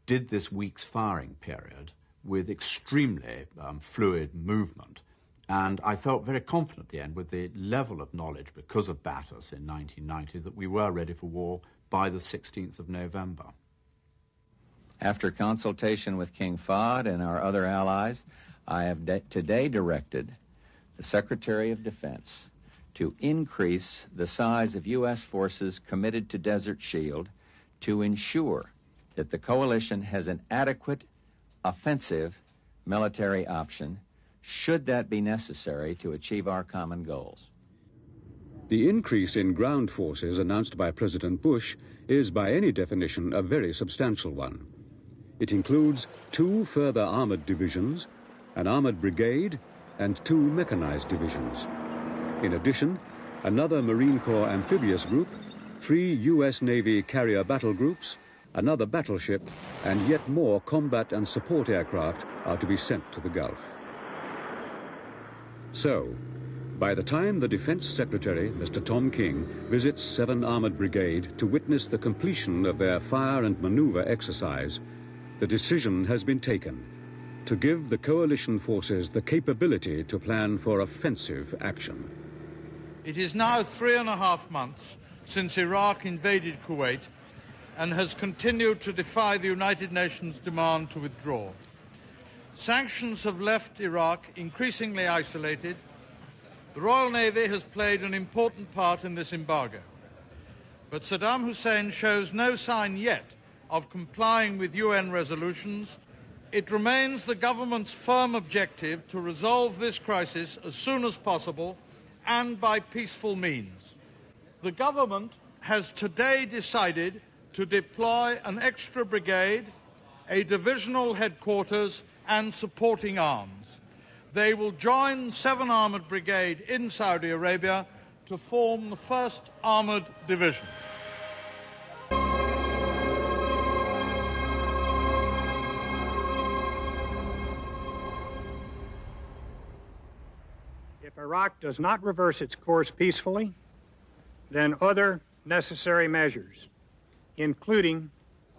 did this week's firing period with extremely fluid movement. And I felt very confident at the end with the level of knowledge, because of Battus in 1990, that we were ready for war by the 16th of November. After consultation with King Fahd and our other allies, I have today directed the Secretary of Defense to increase the size of U.S. forces committed to Desert Shield to ensure that the coalition has an adequate offensive military option should that be necessary to achieve our common goals. The increase in ground forces announced by President Bush is, by any definition, a very substantial one. It includes 2 further armored divisions, an armored brigade, and 2 mechanized divisions. In addition, another Marine Corps amphibious group, 3 U.S. Navy carrier battle groups, another battleship, and yet more combat and support aircraft are to be sent to the Gulf. So, By the time the Defense Secretary, Mr. Tom King, visits 7 Armored Brigade to witness the completion of their fire and maneuver exercise, the decision has been taken to give the coalition forces the capability to plan for offensive action. It is now 3.5 months since Iraq invaded Kuwait and has continued to defy the United Nations demand to withdraw. Sanctions have left Iraq increasingly isolated. The Royal Navy has played an important part in this embargo. But Saddam Hussein shows no sign yet of complying with UN resolutions. It remains the government's firm objective to resolve this crisis as soon as possible and by peaceful means. The government has today decided to deploy an extra brigade, a divisional headquarters and supporting arms. They will join 7 Armoured Brigade in Saudi Arabia to form the 1st Armoured Division. If Iraq does not reverse its course peacefully, then other necessary measures, including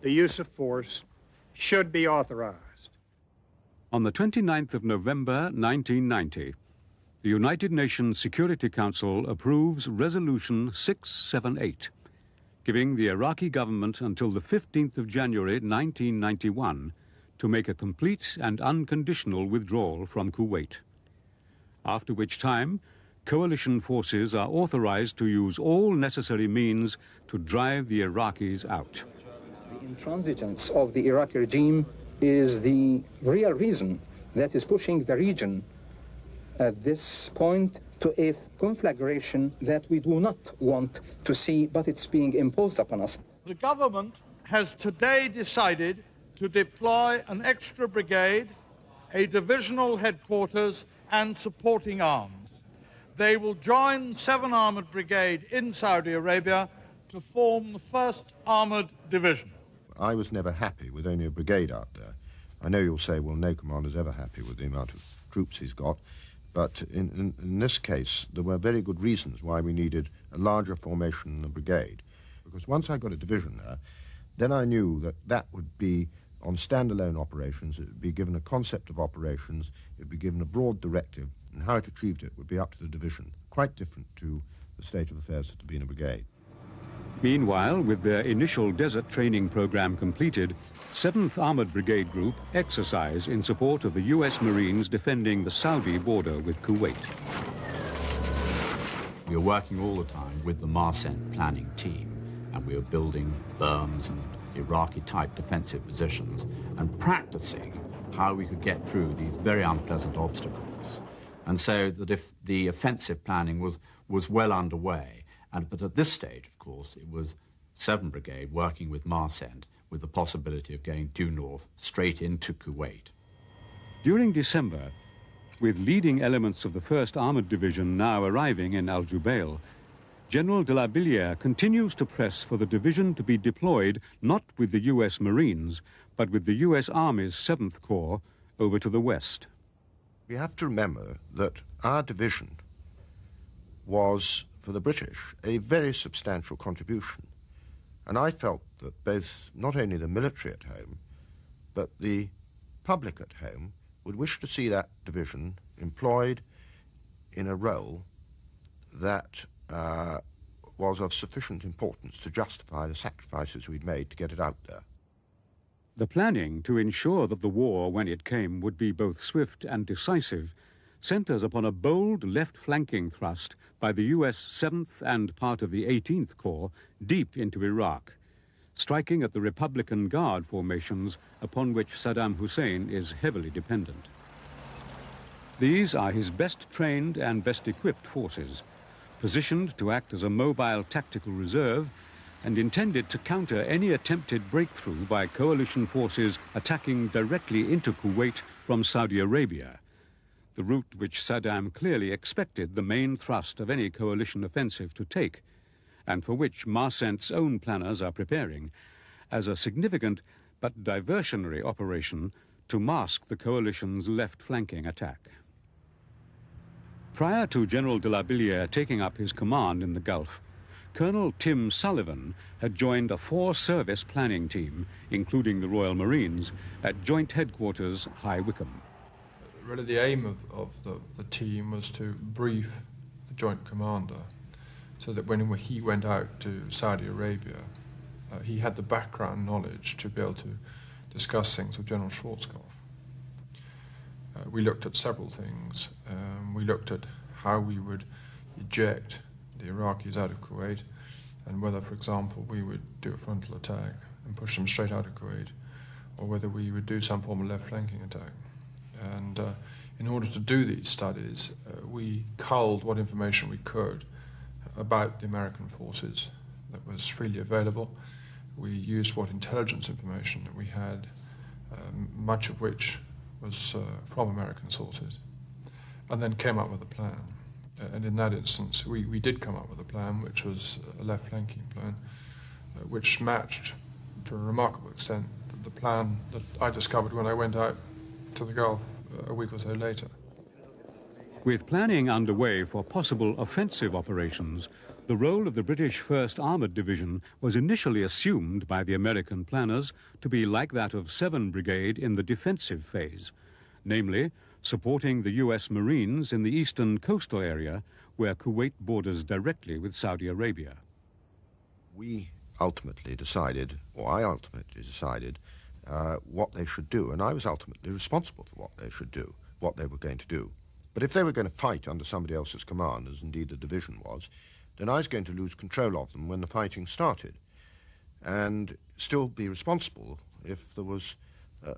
the use of force, should be authorized. On the 29th of November 1990, the United Nations Security Council approves Resolution 678, giving the Iraqi government until the 15th of January 1991 to make a complete and unconditional withdrawal from Kuwait, after which time coalition forces are authorized to use all necessary means to drive the Iraqis out. The intransigence of the Iraqi regime is the real reason that is pushing the region at this point to a conflagration that we do not want to see, but it's being imposed upon us. The government has today decided to deploy an extra brigade, a divisional headquarters and supporting arms. They will join 7 Armoured Brigade in Saudi Arabia to form the 1st Armoured Division. I was never happy with only a brigade out there. I know you'll say, well, no commander's ever happy with the amount of troops he's got, but in this case, there were very good reasons why we needed a larger formation than a brigade. Because once I got a division there, then I knew that that would be on standalone operations, it would be given a concept of operations, it would be given a broad directive, and how it achieved it would be up to the division, quite different to the state of affairs to be in a brigade. Meanwhile, with their initial desert training program completed, 7th Armored Brigade Group exercise in support of the U.S. Marines defending the Saudi border with Kuwait. We were working all the time with the Marsent planning team, and we were building berms and Iraqi-type defensive positions and practicing how we could get through these very unpleasant obstacles. And so the offensive planning was well underway. But at this stage, of course, it was 7th Brigade working with Marsent with the possibility of going due north straight into Kuwait. During December, with leading elements of the 1st Armoured Division now arriving in Al Jubail, General de la Billière continues to press for the division to be deployed not with the U.S. Marines, but with the U.S. Army's 7th Corps over to the west. We have to remember that our division was, for the British, a very substantial contribution. And I felt that both, not only the military at home, but the public at home would wish to see that division employed in a role that was of sufficient importance to justify the sacrifices we'd made to get it out there. The planning to ensure that the war, when it came, would be both swift and decisive centers upon a bold left-flanking thrust by the U.S. 7th and part of the 18th Corps deep into Iraq, striking at the Republican Guard formations upon which Saddam Hussein is heavily dependent. These are his best-trained and best-equipped forces, positioned to act as a mobile tactical reserve and intended to counter any attempted breakthrough by coalition forces attacking directly into Kuwait from Saudi Arabia, the route which Saddam clearly expected the main thrust of any coalition offensive to take, and for which Marsent's own planners are preparing, as a significant but diversionary operation to mask the coalition's left-flanking attack. Prior to General de la Billière taking up his command in the Gulf, Colonel Tim Sullivan had joined a four-service planning team, including the Royal Marines, at Joint Headquarters, High Wycombe. Really the aim of the team was to brief the Joint Commander so that when he went out to Saudi Arabia, he had the background knowledge to be able to discuss things with General Schwarzkopf. We looked at several things. We looked at how we would eject the Iraqis out of Kuwait and whether, for example, we would do a frontal attack and push them straight out of Kuwait, or whether we would do some form of left flanking attack. And in order to do these studies, we culled what information we could about the American forces that was freely available. We used what intelligence information that we had, much of which was from American sources, and then came up with a plan. And in that instance, we did come up with a plan, which was a left flanking plan, which matched to a remarkable extent the plan that I discovered when I went out to the Gulf a week or so later. With planning underway for possible offensive operations, the role of the British 1st Armoured Division was initially assumed by the American planners to be like that of 7 Brigade in the defensive phase, namely supporting the US Marines in the eastern coastal area where Kuwait borders directly with Saudi Arabia. We ultimately decided, or I ultimately decided, what they should do, and I was ultimately responsible for what they should do, what they were going to do. But if they were going to fight under somebody else's command, as indeed the division was, then I was going to lose control of them when the fighting started, and still be responsible if there was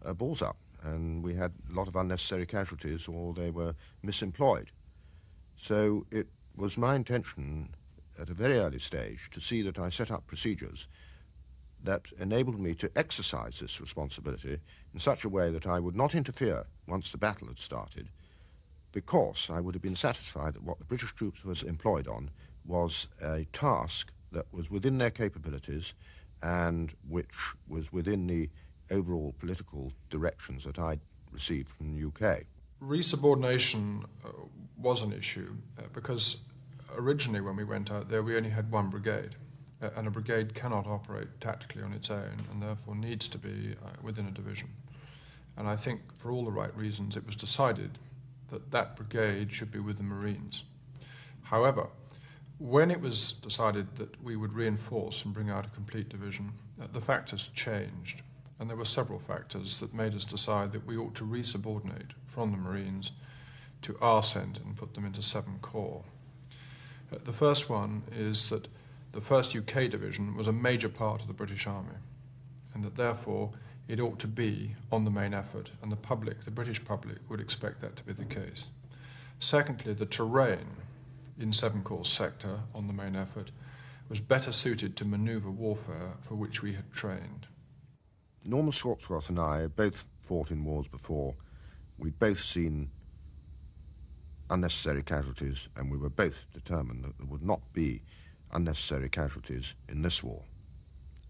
a balls up and we had a lot of unnecessary casualties or they were misemployed. So it was my intention at a very early stage to see that I set up procedures that enabled me to exercise this responsibility in such a way that I would not interfere once the battle had started, because I would have been satisfied that what the British troops was employed on was a task that was within their capabilities and which was within the overall political directions that I'd received from the UK. Resubordination was an issue because originally when we went out there we only had 1 brigade, and a brigade cannot operate tactically on its own and therefore needs to be within a division. And I think for all the right reasons it was decided that that brigade should be with the Marines. However, when it was decided that we would reinforce and bring out a complete division, the factors changed. And there were several factors that made us decide that we ought to resubordinate from the Marines to our centre and put them into 7 Corps. The first one is that the 1st UK Division was a major part of the British Army, and that therefore it ought to be on the main effort, and the public, the British public, would expect that to be the case. Secondly, the terrain in 7 Corps sector on the main effort was better suited to manoeuvre warfare for which we had trained. Norman Schwarzkopf and I both fought in wars before. We'd both seen unnecessary casualties, and we were both determined that there would not be unnecessary casualties in this war.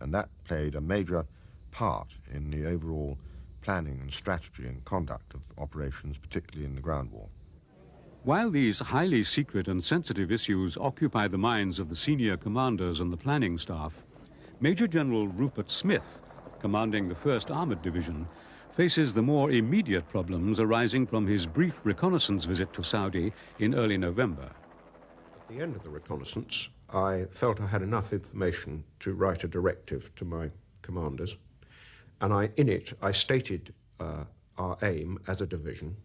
And that played a major part in the overall planning and strategy and conduct of operations, particularly in the ground war. While these highly secret and sensitive issues occupy the minds of the senior commanders and the planning staff, Major General Rupert Smith, commanding the 1st Armoured Division, faces the more immediate problems arising from his brief reconnaissance visit to Saudi in early November. At the end of the reconnaissance, I felt I had enough information to write a directive to my commanders, and in it I stated our aim as a division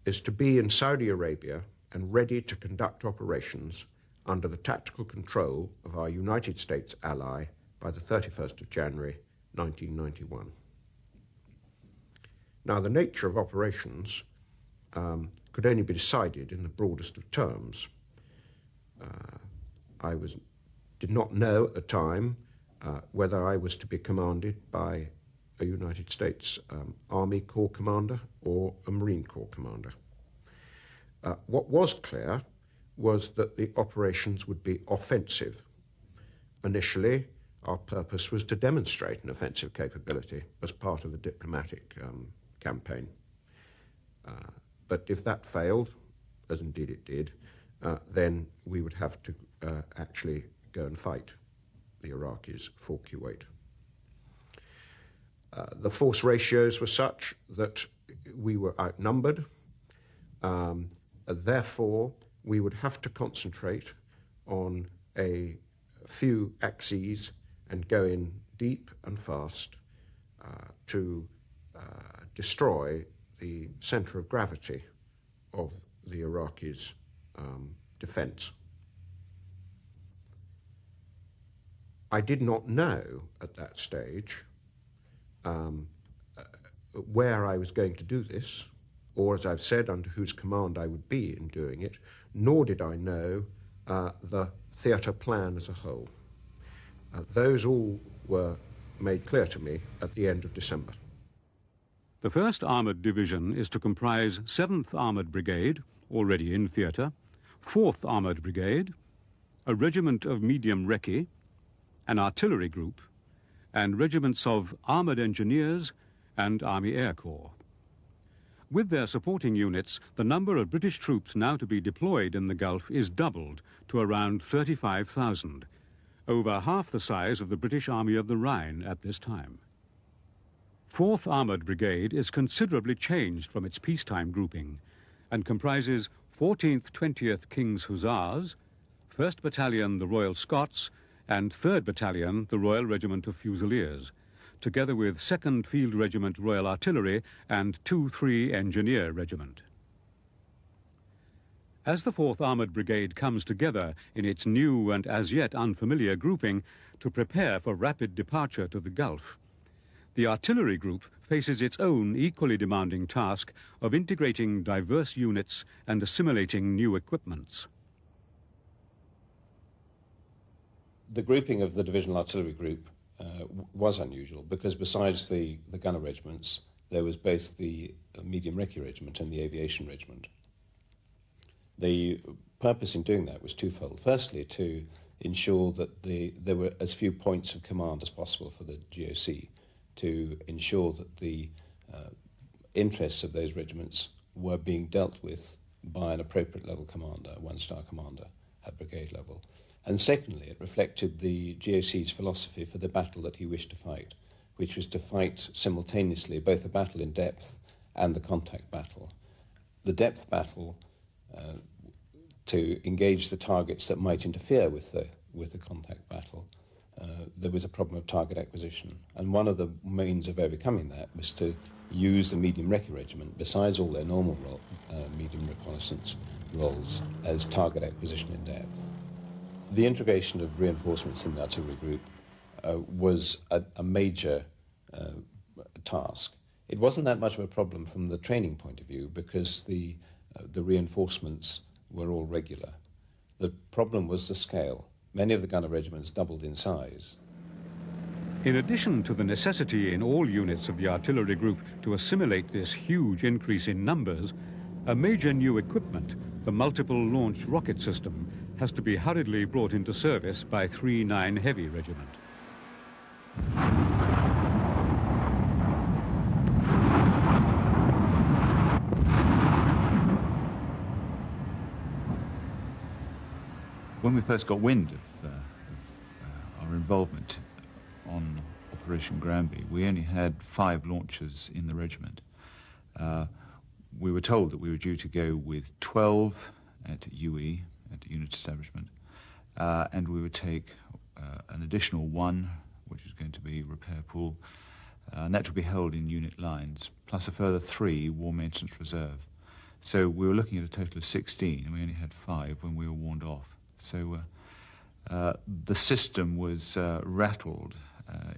is to be in Saudi Arabia and ready to conduct operations under the tactical control of our United States ally by the 31st of January 1991. Now, the nature of operations could only be decided in the broadest of terms. I did not know at the time whether I was to be commanded by a United States Army Corps commander or a Marine Corps commander. What was clear was that the operations would be offensive. Initially, our purpose was to demonstrate an offensive capability as part of the diplomatic campaign. But if that failed, as indeed it did, then we would have to actually go and fight the Iraqis for Kuwait. The force ratios were such that we were outnumbered. Therefore, we would have to concentrate on a few axes and go in deep and fast to destroy the center of gravity of the Iraqis' defense. I did not know at that stage where I was going to do this, or, as I've said, under whose command I would be in doing it, nor did I know the theatre plan as a whole. Those all were made clear to me at the end of December. The 1st Armoured Division is to comprise 7th Armoured Brigade, already in theatre, 4th Armoured Brigade, a regiment of medium recce, an artillery group, and regiments of Armoured Engineers and Army Air Corps. With their supporting units, the number of British troops now to be deployed in the Gulf is doubled to around 35,000, over half the size of the British Army of the Rhine at this time. 4th Armoured Brigade is considerably changed from its peacetime grouping and comprises 14th 20th King's Hussars, 1st Battalion the Royal Scots, and 3rd Battalion the Royal Regiment of Fusiliers, together with 2nd Field Regiment Royal Artillery and 2-3 Engineer Regiment. As the 4th Armoured Brigade comes together in its new and as yet unfamiliar grouping to prepare for rapid departure to the Gulf, the artillery group faces its own equally demanding task of integrating diverse units and assimilating new equipments. The grouping of the Divisional Artillery Group was unusual because besides the gunner regiments, there was both the medium recce regiment and the aviation regiment. The purpose in doing that was twofold. Firstly, to ensure that there were as few points of command as possible for the GOC, to ensure that the interests of those regiments were being dealt with by an appropriate level commander, a one-star commander at brigade level. And secondly, it reflected the GOC's philosophy for the battle that he wished to fight, which was to fight simultaneously both the battle in depth and the contact battle. The depth battle to engage the targets that might interfere with the contact battle. There was a problem of target acquisition, and one of the means of overcoming that was to use the medium recce regiment, besides all their normal medium reconnaissance roles, as target acquisition in depth. The integration of reinforcements in the artillery group was a major task. It wasn't that much of a problem from the training point of view because the reinforcements were all regular. The problem was the scale. Many of the gunner regiments doubled in size. In addition to the necessity in all units of the artillery group to assimilate this huge increase in numbers, a major new equipment, the multiple launch rocket system, has to be hurriedly brought into service by 3-9 Heavy Regiment. When we first got wind of our involvement on Operation Granby, we only had 5 launchers in the regiment. We were told that we were due to go with 12 at UE, at the unit establishment, and we would take an additional 1, which was going to be repair pool, and that would be held in unit lines, plus a further 3 war maintenance reserve. So we were looking at a total of 16, and we only had 5 when we were warned off. So the system was rattled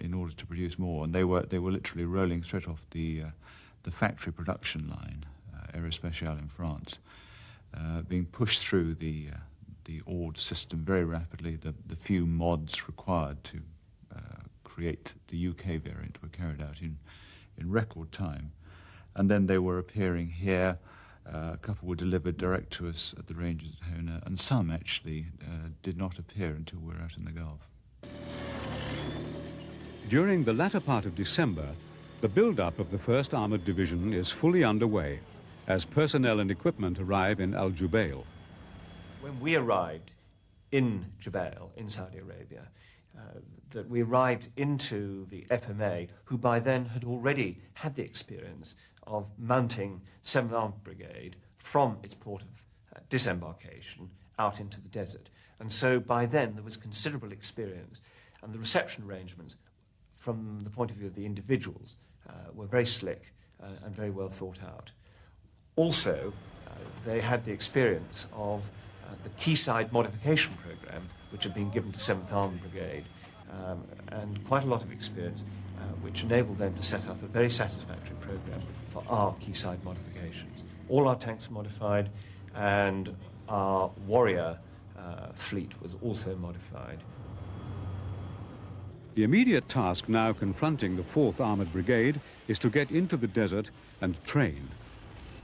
in order to produce more, and they were literally rolling straight off the factory production line, Aerospatiale in France, being pushed through the Ord system very rapidly. The few mods required to create the UK variant were carried out in record time, and then they were appearing here. A couple were delivered direct to us at the ranges at Hona, and some actually did not appear until we were out in the Gulf. During the latter part of December, the build-up of the 1st Armoured Division is fully underway, as personnel and equipment arrive in Al Jubail. When we arrived in Jubail, in Saudi Arabia, that we arrived into the FMA, who by then had already had the experience of mounting 7th Armoured Brigade from its port of disembarkation out into the desert. And so by then there was considerable experience, and the reception arrangements from the point of view of the individuals were very slick and very well thought out. Also, they had the experience of the Quayside modification program, which had been given to 7th Armoured Brigade, and quite a lot of experience, which enabled them to set up a very satisfactory program for our Quayside modifications. All our tanks were modified, and our Warrior fleet was also modified. The immediate task now confronting the 4th Armoured Brigade is to get into the desert and train.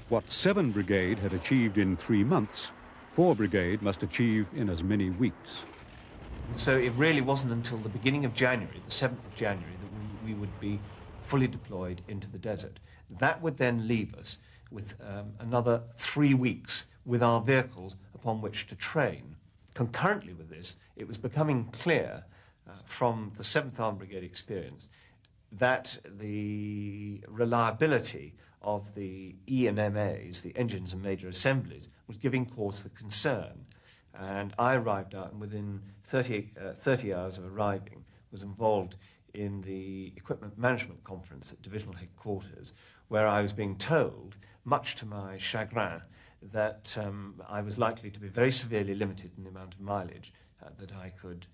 What 7 Brigade had achieved in 3 months, 4 Brigade must achieve in as many weeks. So it really wasn't until the beginning of January, the 7th of January, that we would be fully deployed into the desert. That would then leave us with another 3 weeks with our vehicles upon which to train. Concurrently with this, it was becoming clear from the 7th Armoured Brigade experience that the reliability of the E&MAs, the engines and major assemblies, was giving cause for concern. And I arrived out, and within 30 hours of arriving, was involved in the equipment management conference at divisional headquarters, where I was being told, much to my chagrin, that I was likely to be very severely limited in the amount of mileage that I could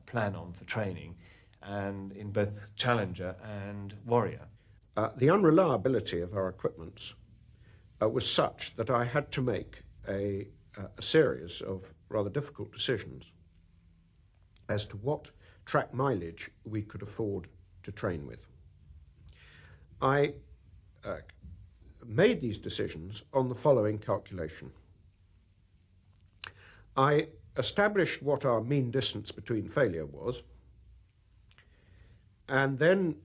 plan on for training, and in both Challenger and Warrior. The unreliability of our equipment was such that I had to make a series of rather difficult decisions as to what track mileage we could afford to train with. I made these decisions on the following calculation. I established what our mean distance between failure was, and then,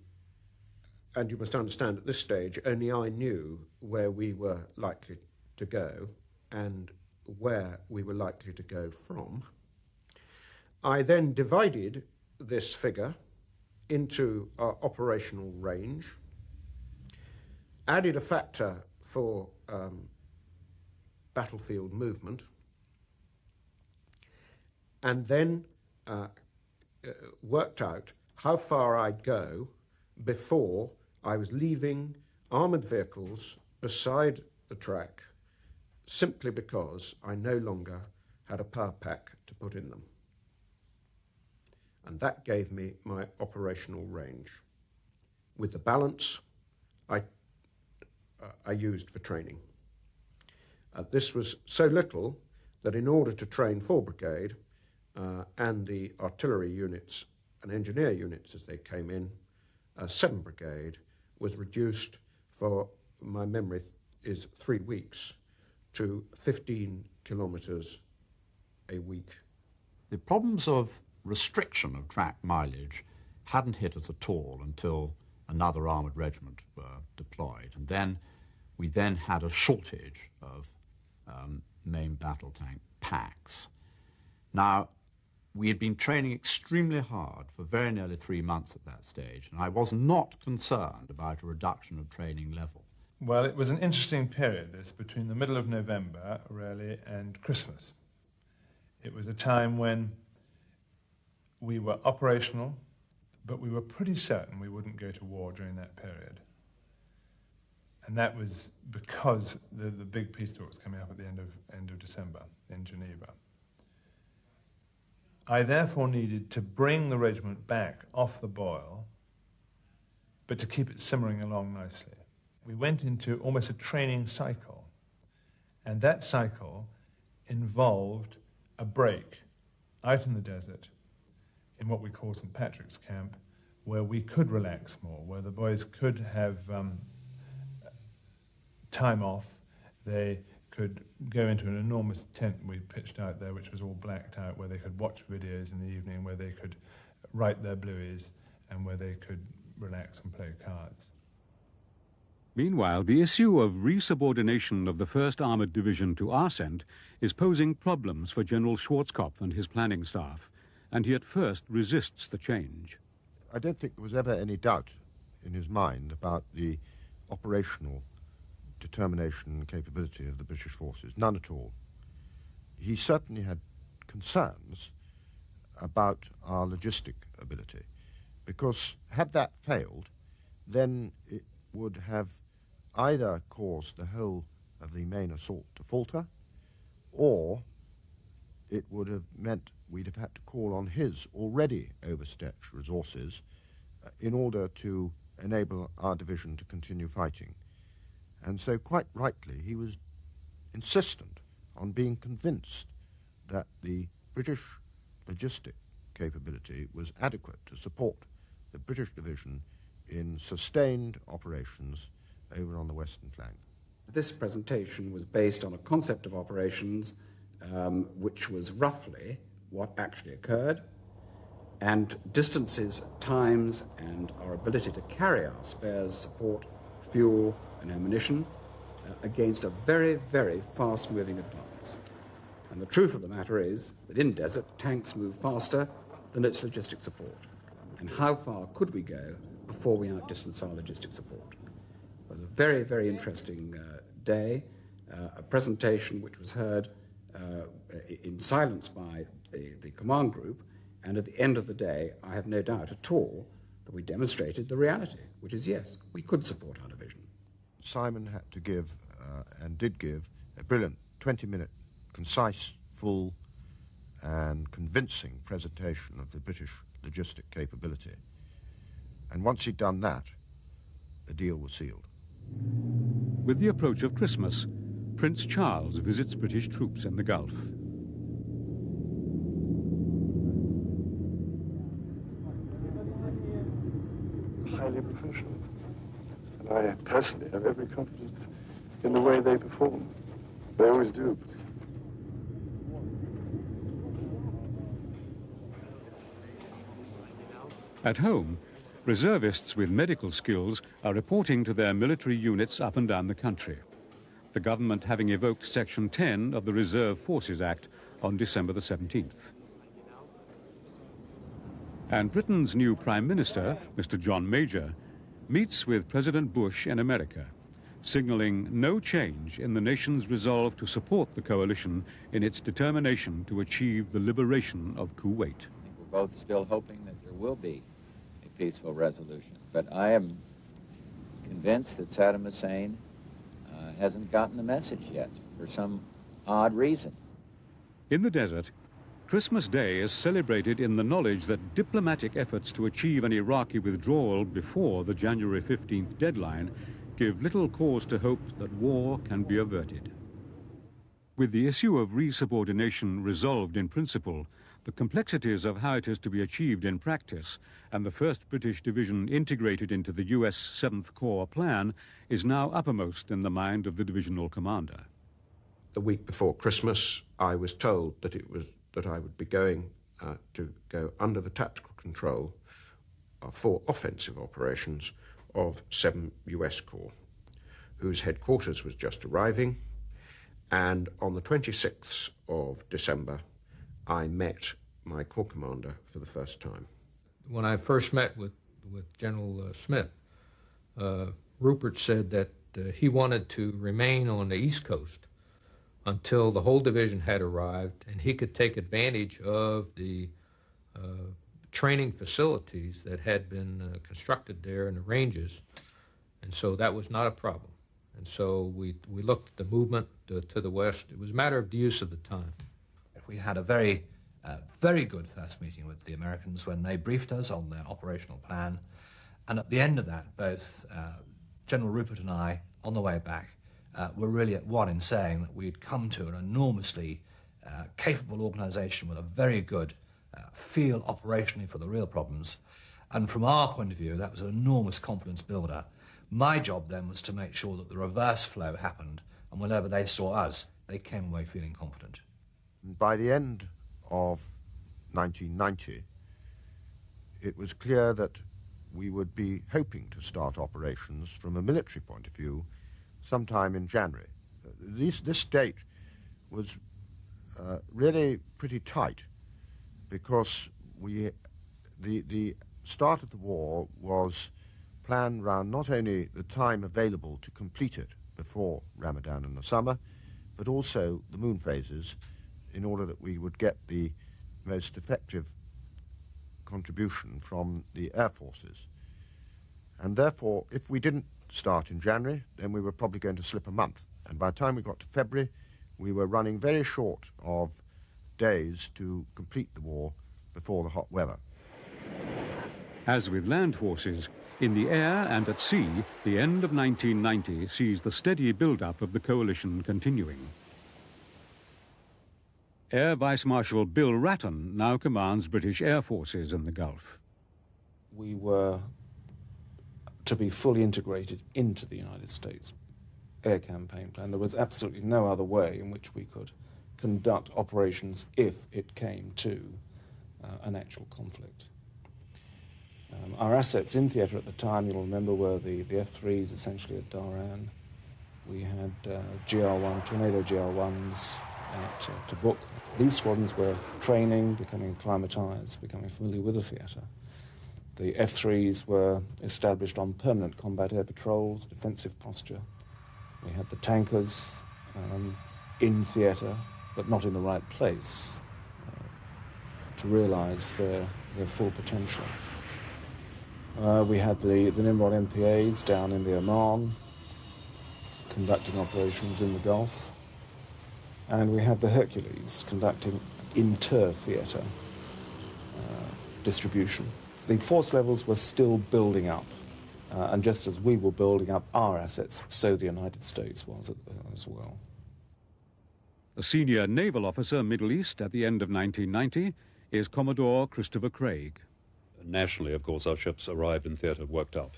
and you must understand at this stage, only I knew where we were likely to go and where we were likely to go from. I then divided this figure into our operational range, added a factor for battlefield movement, and then worked out how far I'd go before I was leaving armoured vehicles beside the track, simply because I no longer had a power pack to put in them. And that gave me my operational range, with the balance I used for training. This was so little that in order to train 4 Brigade and the artillery units and engineer units as they came in, 7 Brigade was reduced for, my memory is 3 weeks, to 15 kilometres a week. The problems of restriction of track mileage hadn't hit us at all until another armoured regiment were deployed. And then we then had a shortage of main battle tank packs. Now, we had been training extremely hard for very nearly 3 months at that stage, and I was not concerned about a reduction of training level. Well, it was an interesting period, this, between the middle of November, really, and Christmas. It was a time when we were operational, but we were pretty certain we wouldn't go to war during that period. And that was because the big peace talks coming up at the end of December in Geneva. I therefore needed to bring the regiment back off the boil, but to keep it simmering along nicely. We went into almost a training cycle, and that cycle involved a break out in the desert in what we call St. Patrick's Camp, where we could relax more, where the boys could have time off. They could go into an enormous tent we pitched out there, which was all blacked out, where they could watch videos in the evening, where they could write their blueys, and where they could relax and play cards. Meanwhile, the issue of resubordination of the 1st Armoured Division to Arsent is posing problems for General Schwarzkopf and his planning staff, and he at first resists the change. I don't think there was ever any doubt in his mind about the operational determination and capability of the British forces, none at all. He certainly had concerns about our logistic ability, because had that failed, then it would have either caused the whole of the main assault to falter, or it would have meant we'd have had to call on his already overstretched resources in order to enable our division to continue fighting. And so, quite rightly, he was insistent on being convinced that the British logistic capability was adequate to support the British division in sustained operations over on the western flank. This presentation was based on a concept of operations which was roughly what actually occurred, and distances, times, and our ability to carry our spares, support, fuel, and ammunition against a very, very fast-moving advance. And the truth of the matter is that in desert, tanks move faster than its logistic support. And how far could we go before we outdistance our logistic support? It was a very, very interesting day, a presentation which was heard in silence by the command group, and at the end of the day, I have no doubt at all that we demonstrated the reality, which is, yes, we could support our division. Simon had to give, and did give, a brilliant 20-minute, concise, full, and convincing presentation of the British logistic capability. And once he'd done that, the deal was sealed. With the approach of Christmas, Prince Charles visits British troops in the Gulf. Highly professional. And I personally have every confidence in the way they perform. They always do. At home, reservists with medical skills are reporting to their military units up and down the country, the government having evoked Section 10 of the Reserve Forces Act on December the 17th. And Britain's new Prime Minister, Mr. John Major, meets with President Bush in America, signalling no change in the nation's resolve to support the coalition in its determination to achieve the liberation of Kuwait. We're both still hoping that there will be a peaceful resolution, but I am convinced that Saddam Hussein hasn't gotten the message yet for some odd reason. In the desert, Christmas Day is celebrated in the knowledge that diplomatic efforts to achieve an Iraqi withdrawal before the January 15th deadline give little cause to hope that war can be averted. With the issue of resubordination resolved in principle, the complexities of how it is to be achieved in practice, and the 1st British Division integrated into the US 7th Corps plan, is now uppermost in the mind of the divisional commander. The week before Christmas, I was told that I would be going to go under the tactical control for offensive operations of 7 US Corps, whose headquarters was just arriving, and on the 26th of December, I met my corps commander for the first time. When I first met with General Smith, Rupert said that he wanted to remain on the East Coast until the whole division had arrived and he could take advantage of the training facilities that had been constructed there in the ranges. And so that was not a problem. And so we looked at the movement to the west. It was a matter of the use of the time. We had a very good first meeting with the Americans when they briefed us on their operational plan. And at the end of that, both General Rupert and I, on the way back, were really at one in saying that we had come to an enormously capable organisation with a very good feel operationally for the real problems. And from our point of view, that was an enormous confidence builder. My job then was to make sure that the reverse flow happened, and whenever they saw us, they came away feeling confident. By the end of 1990, it was clear that we would be hoping to start operations from a military point of view sometime in January. This date was really pretty tight because the start of the war was planned round not only the time available to complete it before Ramadan in the summer, but also the moon phases, in order that we would get the most effective contribution from the air forces. And therefore, if we didn't start in January, then we were probably going to slip a month. And by the time we got to February, we were running very short of days to complete the war before the hot weather. As with land forces, in the air and at sea, the end of 1990 sees the steady build-up of the coalition continuing. Air Vice Marshal Bill Ratton now commands British air forces in the Gulf. We were to be fully integrated into the United States air campaign plan. There was absolutely no other way in which we could conduct operations if it came to an actual conflict. Our assets in theatre at the time, you'll remember, were the F-3s essentially at Dhahran. We had GR-1, Tornado GR-1s at Tabuk. These squadrons were training, becoming acclimatized, becoming familiar with the theatre. The F-3s were established on permanent combat air patrols, defensive posture. We had the tankers in theatre, but not in the right place to realise their full potential. We had the Nimrod MPAs down in the Oman, conducting operations in the Gulf. And we had the Hercules conducting inter-theatre distribution. The force levels were still building up, and just as we were building up our assets, so the United States was as well. The senior naval officer Middle East at the end of 1990 is Commodore Christopher Craig. Nationally, of course, our ships arrived in theatre worked up.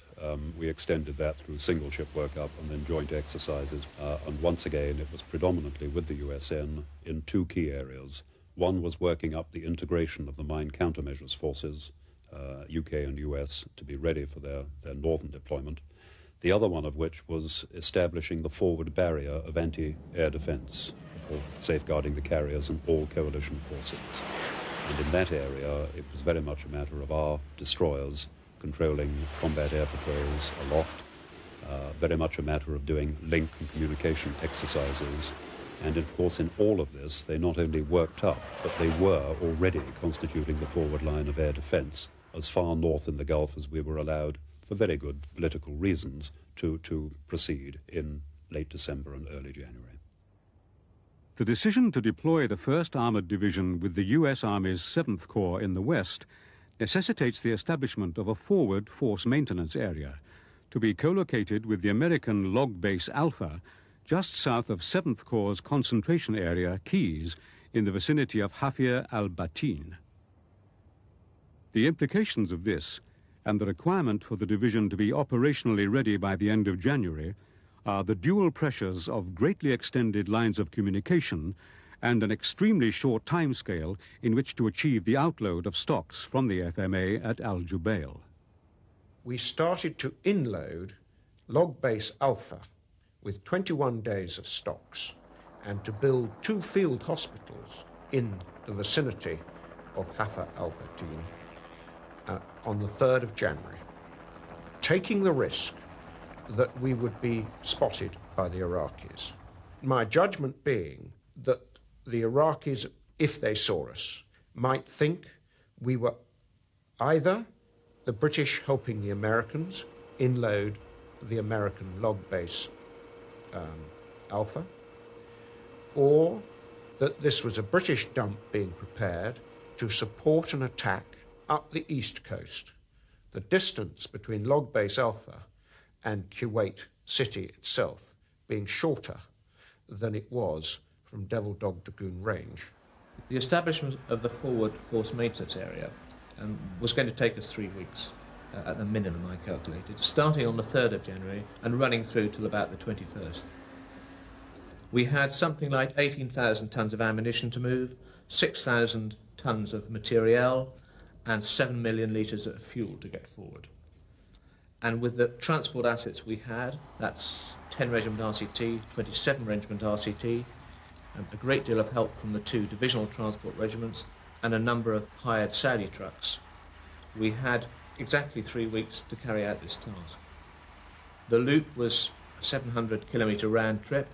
We extended that through single ship workup and then joint exercises. And once again, it was predominantly with the USN in two key areas. One was working up the integration of the mine countermeasures forces, UK and US, to be ready for their northern deployment. The other one of which was establishing the forward barrier of anti-air defence for safeguarding the carriers and all coalition forces. And in that area, it was very much a matter of our destroyers controlling combat air patrols aloft, very much a matter of doing link and communication exercises. And of course, in all of this, they not only worked up, but they were already constituting the forward line of air defence as far north in the Gulf as we were allowed, for very good political reasons, to proceed in late December and early January. The decision to deploy the 1st Armoured Division with the U.S. Army's 7th Corps in the west necessitates the establishment of a forward force maintenance area to be co-located with the American Log Base Alpha just south of 7th Corps' concentration area, Keys, in the vicinity of Hafir al-Batin. The implications of this, and the requirement for the division to be operationally ready by the end of January, are the dual pressures of greatly extended lines of communication and an extremely short timescale in which to achieve the outload of stocks from the FMA at Al Jubail. We started to inload Log Base Alpha with 21 days of stocks and to build 2 field hospitals in the vicinity of Hafir al-Batin on the 3rd of January, taking the risk that we would be spotted by the Iraqis. My judgment being that the Iraqis, if they saw us, might think we were either the British helping the Americans inload the American Log Base Alpha, or that this was a British dump being prepared to support an attack up the east coast. The distance between Log Base Alpha and Kuwait City itself being shorter than it was from Devil Dog Dragoon Range. The establishment of the forward force maintenance area was going to take us 3 weeks, at the minimum I calculated, starting on the 3rd of January and running through till about the 21st. We had something like 18,000 tonnes of ammunition to move, 6,000 tonnes of materiel, and 7 million litres of fuel to get forward. And with the transport assets we had, that's 10 Regiment RCT, 27 Regiment RCT, a great deal of help from the 2 divisional transport regiments, and a number of hired Saudi trucks, we had exactly 3 weeks to carry out this task. The loop was a 700-kilometre round trip,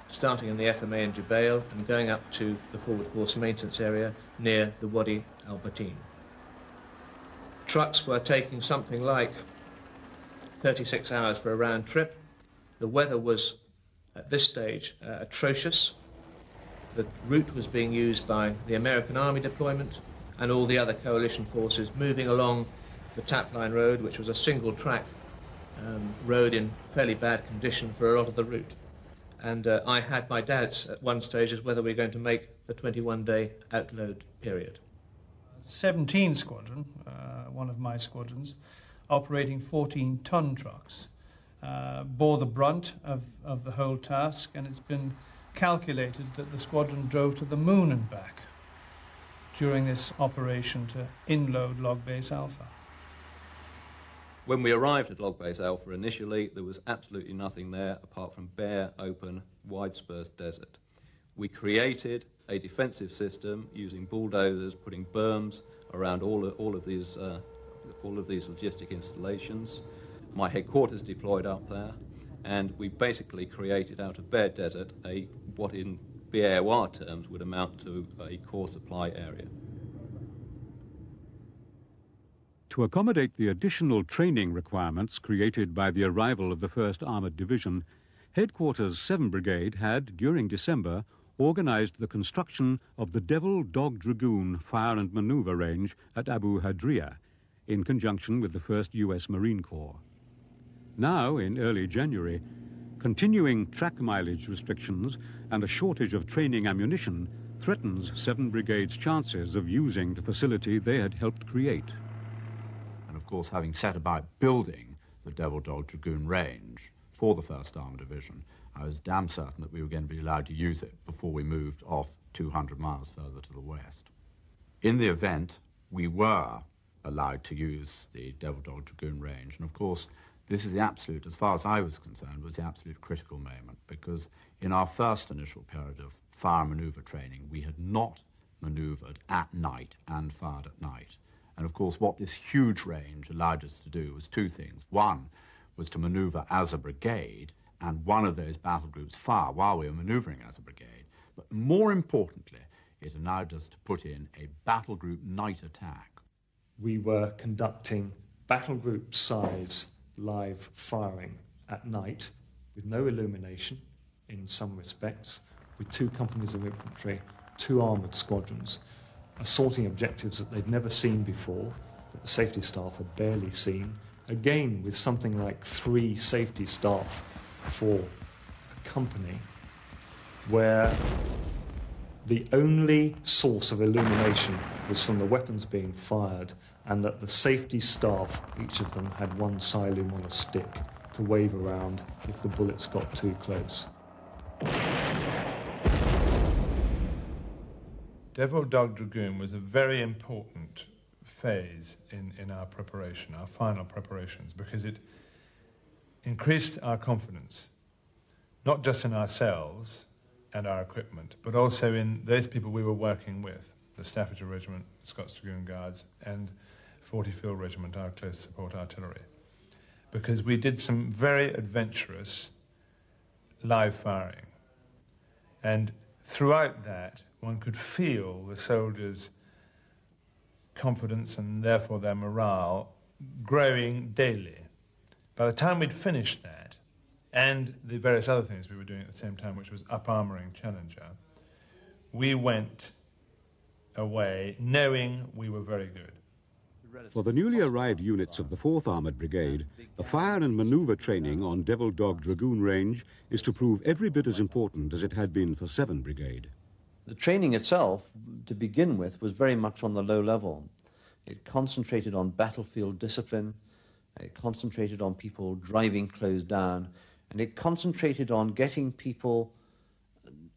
starting in the FMA in Jubail and going up to the forward force maintenance area near the Wadi al-Batin. Trucks were taking something like 36 hours for a round trip. The weather was, at this stage, atrocious. The route was being used by the American Army deployment and all the other coalition forces moving along the Tapline Road, which was a single-track road in fairly bad condition for a lot of the route. And I had my doubts at one stage as whether we were going to make the 21-day outload period. 17 Squadron, one of my squadrons, operating 14-ton trucks, bore the brunt of the whole task, and it's been calculated that the squadron drove to the moon and back during this operation to inload Log Base Alpha. When we arrived at Log Base Alpha initially, there was absolutely nothing there apart from bare, open, wide-dispersed desert. We created a defensive system using bulldozers, putting berms around all of these logistic installations. My headquarters deployed up there, and we basically created out of bare desert what in BAOR terms would amount to a core supply area. To accommodate the additional training requirements created by the arrival of the 1st Armoured Division, Headquarters 7 Brigade had, during December, organised the construction of the Devil Dog Dragoon Fire and Manoeuvre Range at Abu Hadriya, in conjunction with the 1st US Marine Corps. Now, in early January, continuing track mileage restrictions and a shortage of training ammunition threatens 7 Brigade's chances of using the facility they had helped create. And of course, having set about building the Devil Dog Dragoon Range for the 1st Armoured Division, I was damn certain that we were going to be allowed to use it before we moved off 200 miles further to the west. In the event, we were allowed to use the Devil Dog Dragoon Range, and of course, this is the absolute, as far as I was concerned, was the absolute critical moment, because in our first initial period of fire manoeuvre training, we had not manoeuvred at night and fired at night. And of course, what this huge range allowed us to do was 2 things. One was to manoeuvre as a brigade, and one of those battle groups fire while we were manoeuvring as a brigade. But more importantly, it allowed us to put in a battle group night attack. We were conducting battle group size live firing at night with no illumination in some respects, with 2 companies of infantry, 2 armoured squadrons, assaulting objectives that they'd never seen before, that the safety staff had barely seen, again with something like 3 safety staff for a company, where the only source of illumination was from the weapons being fired, and that the safety staff, each of them, had 1 Cylum on a stick to wave around if the bullets got too close. Devil Dog Dragoon was a very important phase in our preparation, our final preparations, because it increased our confidence, not just in ourselves and our equipment, but also in those people we were working with, the Staffordshire Regiment, Scots Dragoon Guards, and 40 Field Regiment, our close support artillery, because we did some very adventurous live firing. And throughout that, one could feel the soldiers' confidence and therefore their morale growing daily. By the time we'd finished that, and the various other things we were doing at the same time, which was up-armouring Challenger, we went away knowing we were very good. For the newly arrived units of the 4th Armoured Brigade, the fire and manoeuvre training on Devil Dog Dragoon Range is to prove every bit as important as it had been for 7 Brigade. The training itself, to begin with, was very much on the low level. It concentrated on battlefield discipline, it concentrated on people driving close down, and it concentrated on getting people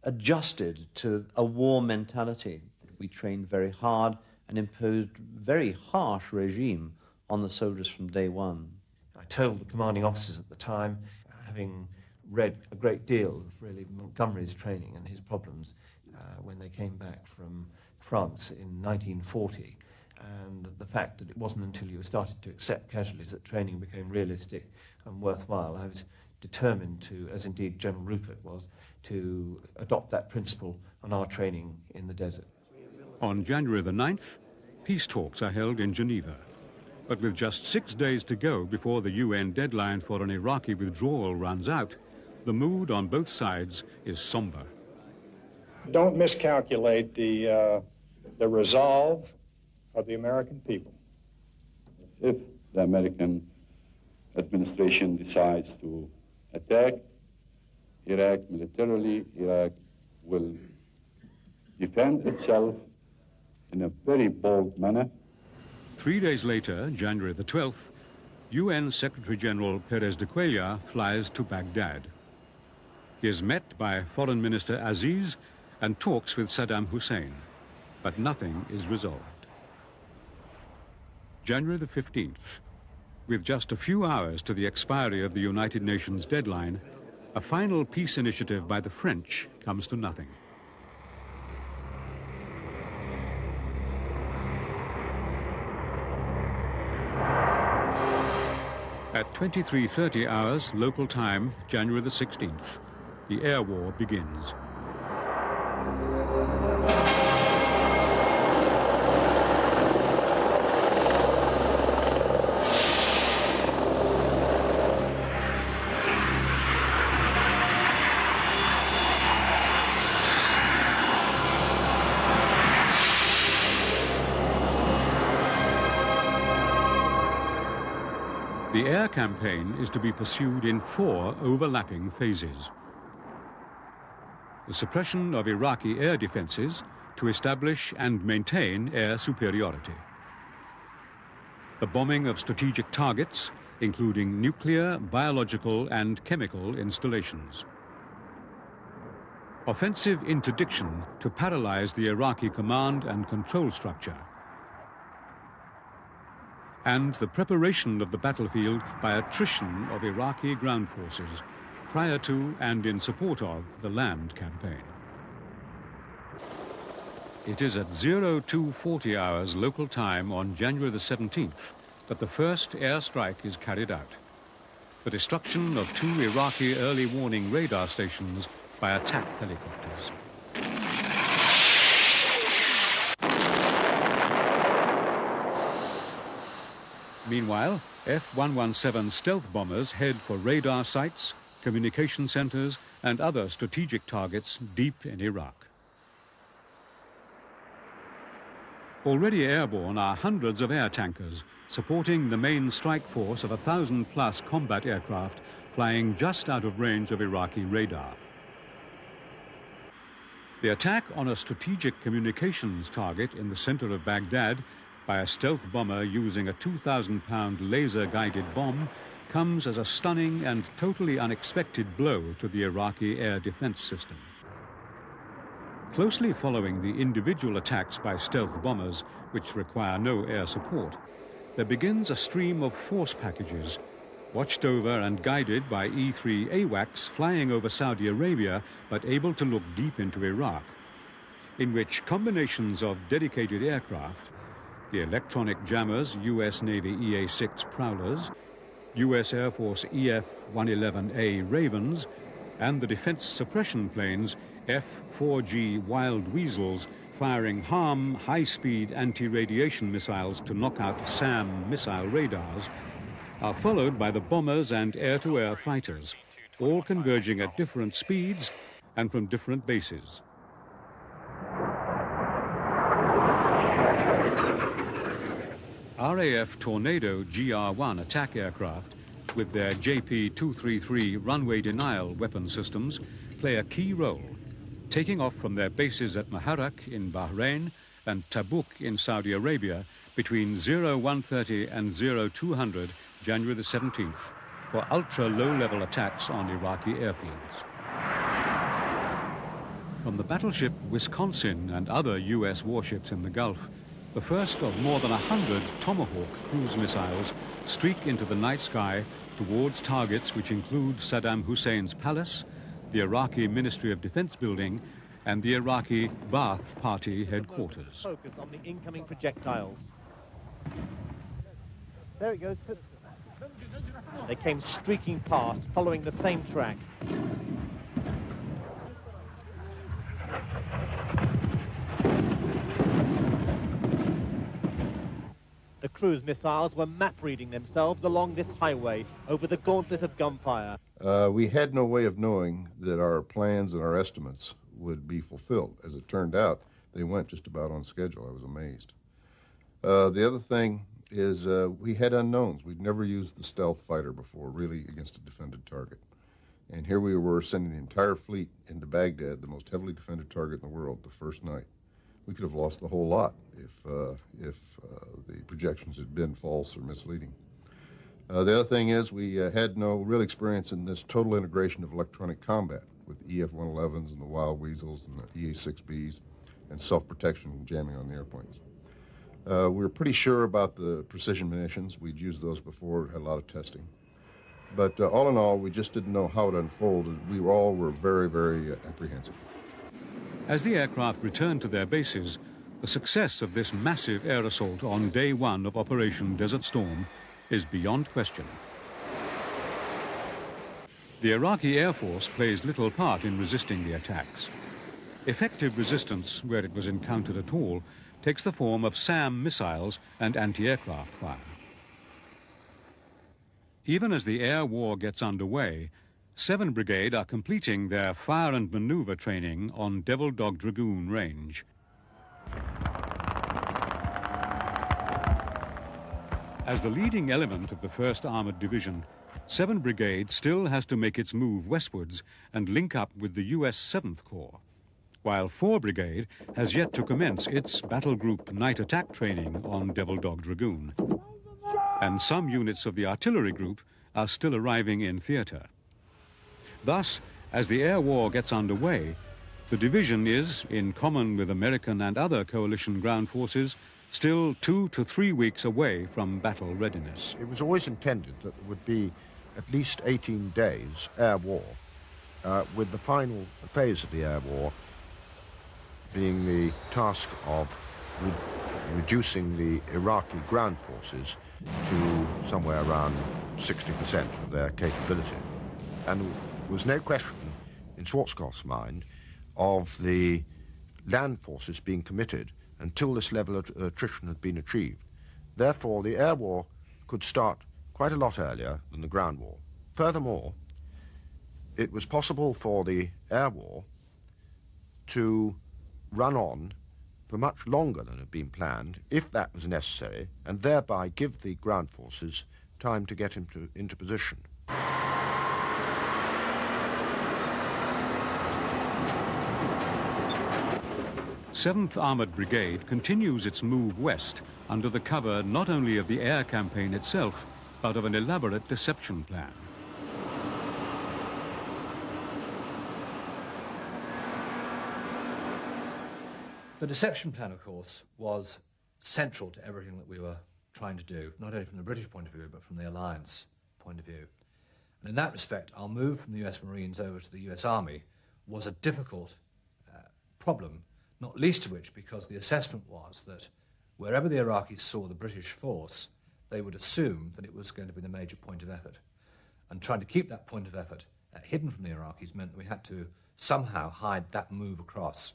adjusted to a war mentality. We trained very hard and imposed very harsh regime on the soldiers from day one. I told the commanding officers at the time, having read a great deal of really Montgomery's training and his problems when they came back from France in 1940, and the fact that it wasn't until you started to accept casualties that training became realistic and worthwhile. I was determined to, as indeed General Rupert was, to adopt that principle on our training in the desert. On January the 9th, peace talks are held in Geneva. But with just 6 days to go before the UN deadline for an Iraqi withdrawal runs out, the mood on both sides is somber. Don't miscalculate the resolve of the American people. If the American administration decides to attack Iraq militarily, Iraq will defend itself in a very bold manner. 3 days later, January the 12th, UN Secretary-General Perez de Cuellar flies to Baghdad. He is met by Foreign Minister Aziz and talks with Saddam Hussein, but nothing is resolved. January the 15th, with just a few hours to the expiry of the United Nations deadline, a final peace initiative by the French comes to nothing. At 23:30 hours local time, January the 16th, the air war begins. The air campaign is to be pursued in 4 overlapping phases. The suppression of Iraqi air defenses to establish and maintain air superiority. The bombing of strategic targets, including nuclear, biological, and chemical installations. Offensive interdiction to paralyze the Iraqi command and control structure. And the preparation of the battlefield by attrition of Iraqi ground forces prior to and in support of the land campaign. It is at 02:40 hours local time on January the 17th that the first airstrike is carried out. The destruction of 2 Iraqi early warning radar stations by attack helicopters. Meanwhile, F-117 stealth bombers head for radar sites, communication centers, and other strategic targets deep in Iraq. Already airborne are hundreds of air tankers supporting the main strike force of 1,000+ combat aircraft flying just out of range of Iraqi radar. The attack on a strategic communications target in the center of Baghdad by a stealth bomber using a 2,000-pound laser-guided bomb comes as a stunning and totally unexpected blow to the Iraqi air defense system. Closely following the individual attacks by stealth bombers, which require no air support, there begins a stream of force packages, watched over and guided by E-3 AWACS flying over Saudi Arabia but able to look deep into Iraq, in which combinations of dedicated aircraft, the electronic jammers US Navy EA-6 Prowlers, US Air Force EF-111A Ravens, and the defense suppression planes F-4G Wild Weasels firing HARM high-speed anti-radiation missiles to knock out SAM missile radars, are followed by the bombers and air-to-air fighters, all converging at different speeds and from different bases. RAF Tornado GR-1 attack aircraft, with their JP-233 runway denial weapon systems, play a key role, taking off from their bases at Muharraq in Bahrain and Tabuk in Saudi Arabia between 0130 and 0200 January the 17th for ultra-low-level attacks on Iraqi airfields. From the battleship Wisconsin and other U.S. warships in the Gulf, the first of more than 100 Tomahawk cruise missiles streak into the night sky towards targets which include Saddam Hussein's palace, the Iraqi Ministry of Defense building, and the Iraqi Ba'ath Party headquarters. Focus on the incoming projectiles. There it goes. They came streaking past, following the same track. The cruise missiles were map-reading themselves along this highway over the gauntlet of gunfire. We had no way of knowing that our plans and our estimates would be fulfilled. As it turned out, they went just about on schedule. I was amazed. The other thing is we had unknowns. We'd never used the stealth fighter before, really, against a defended target. And here we were sending the entire fleet into Baghdad, the most heavily defended target in the world, the first night. We could have lost the whole lot if the projections had been false or misleading. The other thing is we had no real experience in this total integration of electronic combat with EF-111s and the Wild Weasels and the EA-6Bs and self-protection and jamming on the airplanes. We were pretty sure about the precision munitions. We'd used those before, had a lot of testing. But all in all, we just didn't know how it unfolded. We all were very, very apprehensive. As the aircraft returned to their bases, the success of this massive air assault on day one of Operation Desert Storm is beyond question. The Iraqi Air Force plays little part in resisting the attacks. Effective resistance, where it was encountered at all, takes the form of SAM missiles and anti-aircraft fire. Even as the air war gets underway, 7 Brigade are completing their fire and maneuver training on Devil Dog Dragoon Range. As the leading element of the 1st Armoured Division, 7 Brigade still has to make its move westwards and link up with the US 7th Corps, while 4 Brigade has yet to commence its battle group night attack training on Devil Dog Dragoon. And some units of the artillery group are still arriving in theatre. Thus, as the air war gets underway, the division is, in common with American and other coalition ground forces, still 2 to 3 weeks away from battle readiness. It was always intended that there would be at least 18 days air war, with the final phase of the air war being the task of reducing the Iraqi ground forces to somewhere around 60% of their capability. And there was no question in Schwarzkopf's mind of the land forces being committed until this level of attrition had been achieved. Therefore, the air war could start quite a lot earlier than the ground war. Furthermore, it was possible for the air war to run on for much longer than had been planned, if that was necessary, and thereby give the ground forces time to get into position. 7th Armoured Brigade continues its move west under the cover not only of the air campaign itself, but of an elaborate deception plan. The deception plan, of course, was central to everything that we were trying to do, not only from the British point of view, but from the Alliance point of view. And in that respect, our move from the US Marines over to the US Army was a difficult problem, not least of which because the assessment was that wherever the Iraqis saw the British force, they would assume that it was going to be the major point of effort. And trying to keep that point of effort hidden from the Iraqis meant that we had to somehow hide that move across.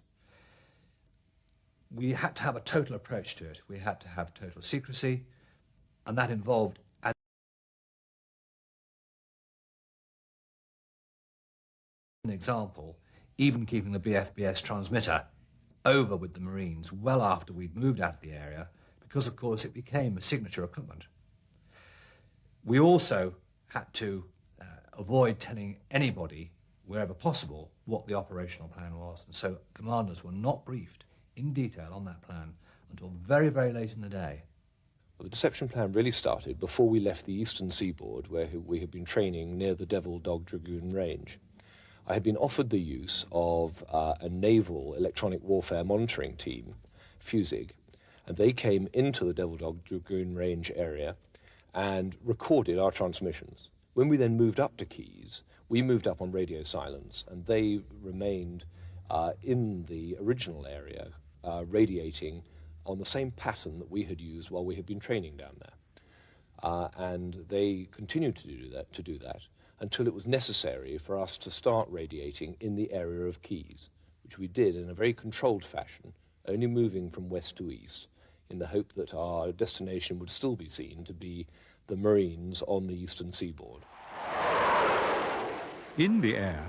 We had to have a total approach to it. We had to have total secrecy, and that involved, as an example, even keeping the BFBS transmitter over with the Marines well after we'd moved out of the area, because, of course, it became a signature equipment. We also had to avoid telling anybody, wherever possible, what the operational plan was. And so commanders were not briefed in detail on that plan until very, very late in the day. Well, the deception plan really started before we left the eastern seaboard, where we had been training near the Devil Dog Dragoon Range. I had been offered the use of a naval electronic warfare monitoring team, FUSIG, and they came into the Devil Dog Dragoon Range area and recorded our transmissions. When we then moved up to Keys, we moved up on radio silence, and they remained in the original area, radiating on the same pattern that we had used while we had been training down there. And they continued to do that until it was necessary for us to start radiating in the area of Keys, which we did in a very controlled fashion, only moving from west to east, in the hope that our destination would still be seen to be the Marines on the eastern seaboard. In the air,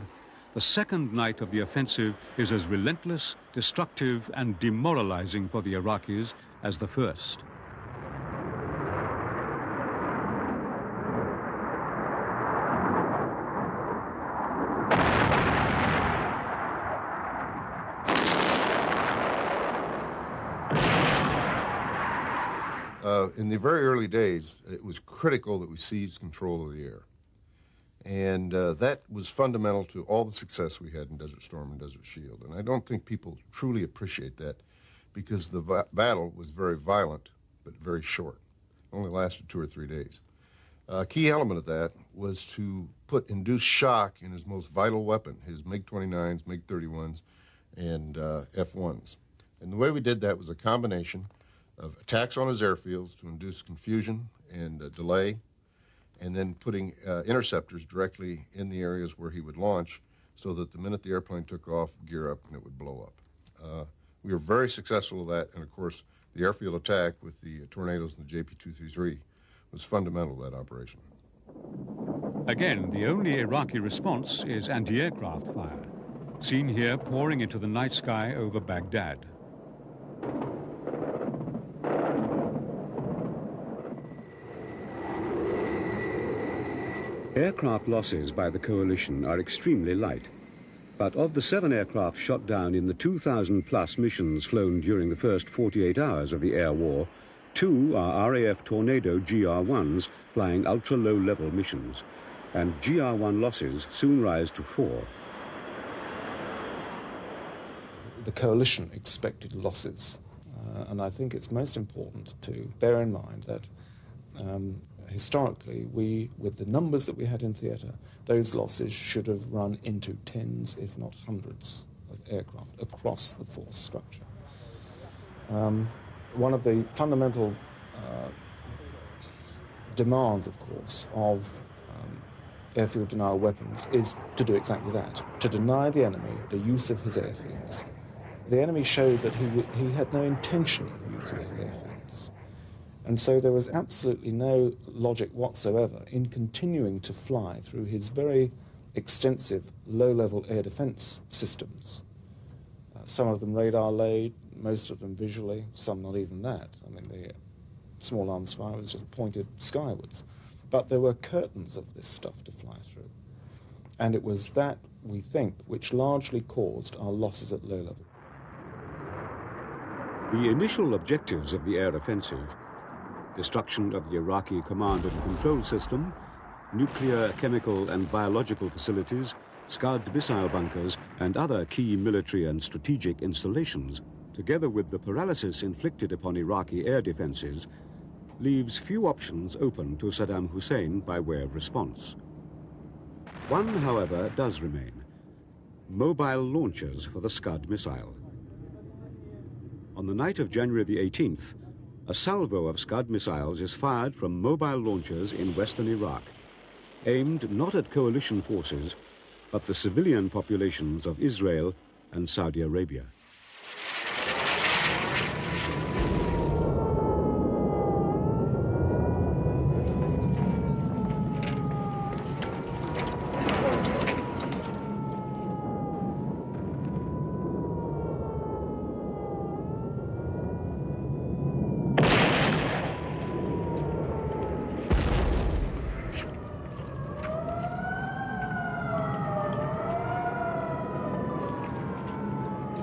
the second night of the offensive is as relentless, destructive, and demoralizing for the Iraqis as the first. In the very early days, it was critical that we seized control of the air. And that was fundamental to all the success we had in Desert Storm and Desert Shield. And I don't think people truly appreciate that, because the battle was very violent, but very short. It only lasted 2 or 3 days. A key element of that was to put induced shock in his most vital weapon, his MiG-29s, MiG-31s, and F-1s. And the way we did that was a combination of attacks on his airfields to induce confusion and delay, and then putting interceptors directly in the areas where he would launch, so that the minute the airplane took off, gear up, and it would blow up. We were very successful at that, and of course, the airfield attack with the Tornadoes and the JP-233 was fundamental to that operation. Again, the only Iraqi response is anti-aircraft fire, seen here pouring into the night sky over Baghdad. Aircraft losses by the coalition are extremely light, but of the 7 aircraft shot down in the 2,000-plus missions flown during the first 48 hours of the air war, 2 are RAF Tornado GR-1s flying ultra-low-level missions, and GR-1 losses soon rise to 4. The coalition expected losses, and I think it's most important to bear in mind that historically, with the numbers that we had in theatre, those losses should have run into tens, if not hundreds, of aircraft across the force structure. One of the fundamental demands, of course, of airfield denial weapons is to do exactly that, to deny the enemy the use of his airfields. The enemy showed that he had no intention of using his airfields. And so there was absolutely no logic whatsoever in continuing to fly through his very extensive low-level air defense systems. Some of them radar-laid, most of them visually, some not even that. I mean, the small arms fire was just pointed skywards. But there were curtains of this stuff to fly through. And it was that, we think, which largely caused our losses at low level. The initial objectives of the air offensive, destruction of the Iraqi command and control system, nuclear, chemical and biological facilities, Scud missile bunkers and other key military and strategic installations, together with the paralysis inflicted upon Iraqi air defenses, leaves few options open to Saddam Hussein by way of response. One, however, does remain: mobile launchers for the Scud missile. On the night of January the 18th, a salvo of Scud missiles is fired from mobile launchers in western Iraq, aimed not at coalition forces, but the civilian populations of Israel and Saudi Arabia.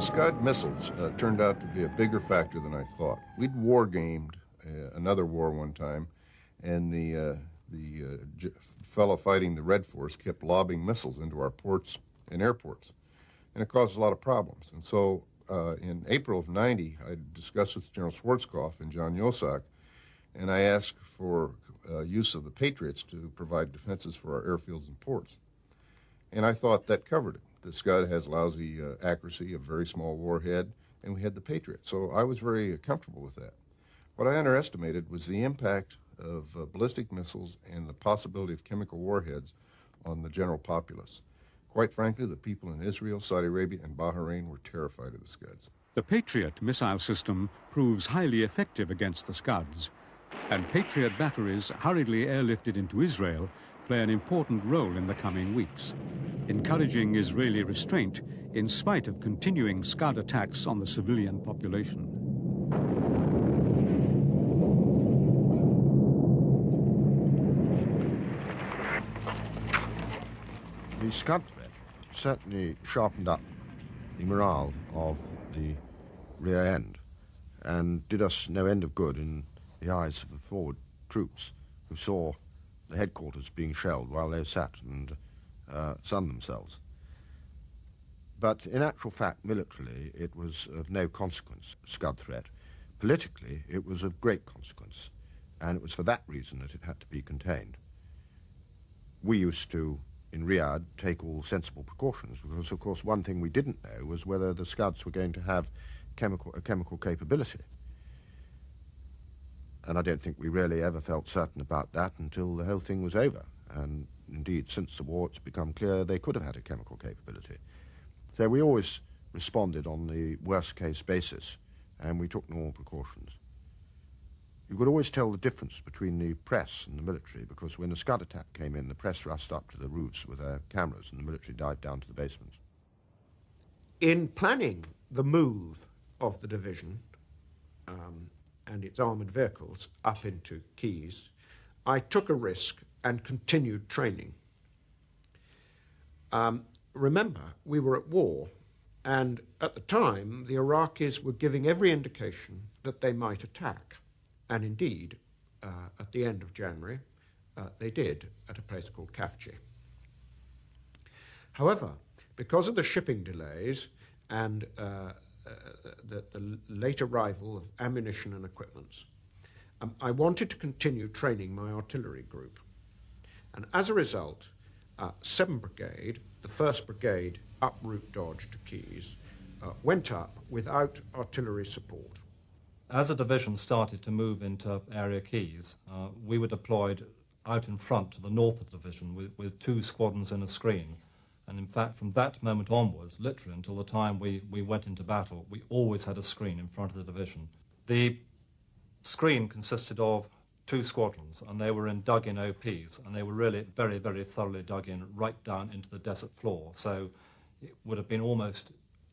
Scud missiles turned out to be a bigger factor than I thought. We'd war-gamed another war one time, and the fellow fighting the Red Force kept lobbing missiles into our ports and airports, and it caused a lot of problems. And so in April of '90, I discussed with General Schwarzkopf and John Yosak, and I asked for use of the Patriots to provide defenses for our airfields and ports. And I thought that covered it. The Scud has lousy accuracy, a very small warhead, and we had the Patriot. So I was very comfortable with that. What I underestimated was the impact of ballistic missiles and the possibility of chemical warheads on the general populace. Quite frankly, the people in Israel, Saudi Arabia, and Bahrain were terrified of the Scuds. The Patriot missile system proves highly effective against the Scuds, and Patriot batteries hurriedly airlifted into Israel play an important role in the coming weeks, encouraging Israeli restraint in spite of continuing Scud attacks on the civilian population. The Scud threat certainly sharpened up the morale of the rear end and did us no end of good in the eyes of the forward troops who saw the headquarters being shelled while they sat and sunned themselves. But in actual fact, militarily, it was of no consequence, Scud threat. Politically, it was of great consequence, and it was for that reason that it had to be contained. We used to, in Riyadh, take all sensible precautions, because, of course, one thing we didn't know was whether the Scuds were going to have a chemical capability. And I don't think we really ever felt certain about that until the whole thing was over. And indeed, since the war, it's become clear they could have had a chemical capability. So we always responded on the worst-case basis, and we took normal precautions. You could always tell the difference between the press and the military, because when the Scud attack came in, the press rushed up to the roofs with their cameras, and the military dived down to the basements. In planning the move of the division and its armoured vehicles up into Keys, I took a risk and continued training. Remember, we were at war, and at the time, the Iraqis were giving every indication that they might attack. And indeed, at the end of January, they did at a place called Kafji. However, because of the shipping delays and the late arrival of ammunition and equipment, I wanted to continue training my artillery group. And as a result, 7th Brigade, the 1st Brigade up route dodge to Keys, went up without artillery support. As the division started to move into area Keys, we were deployed out in front to the north of the division with 2 squadrons in a screen. And in fact, from that moment onwards, literally until the time we went into battle, we always had a screen in front of the division. The screen consisted of 2 squadrons, and they were dug-in OPs, and they were really very, very thoroughly dug in right down into the desert floor. So it would have been almost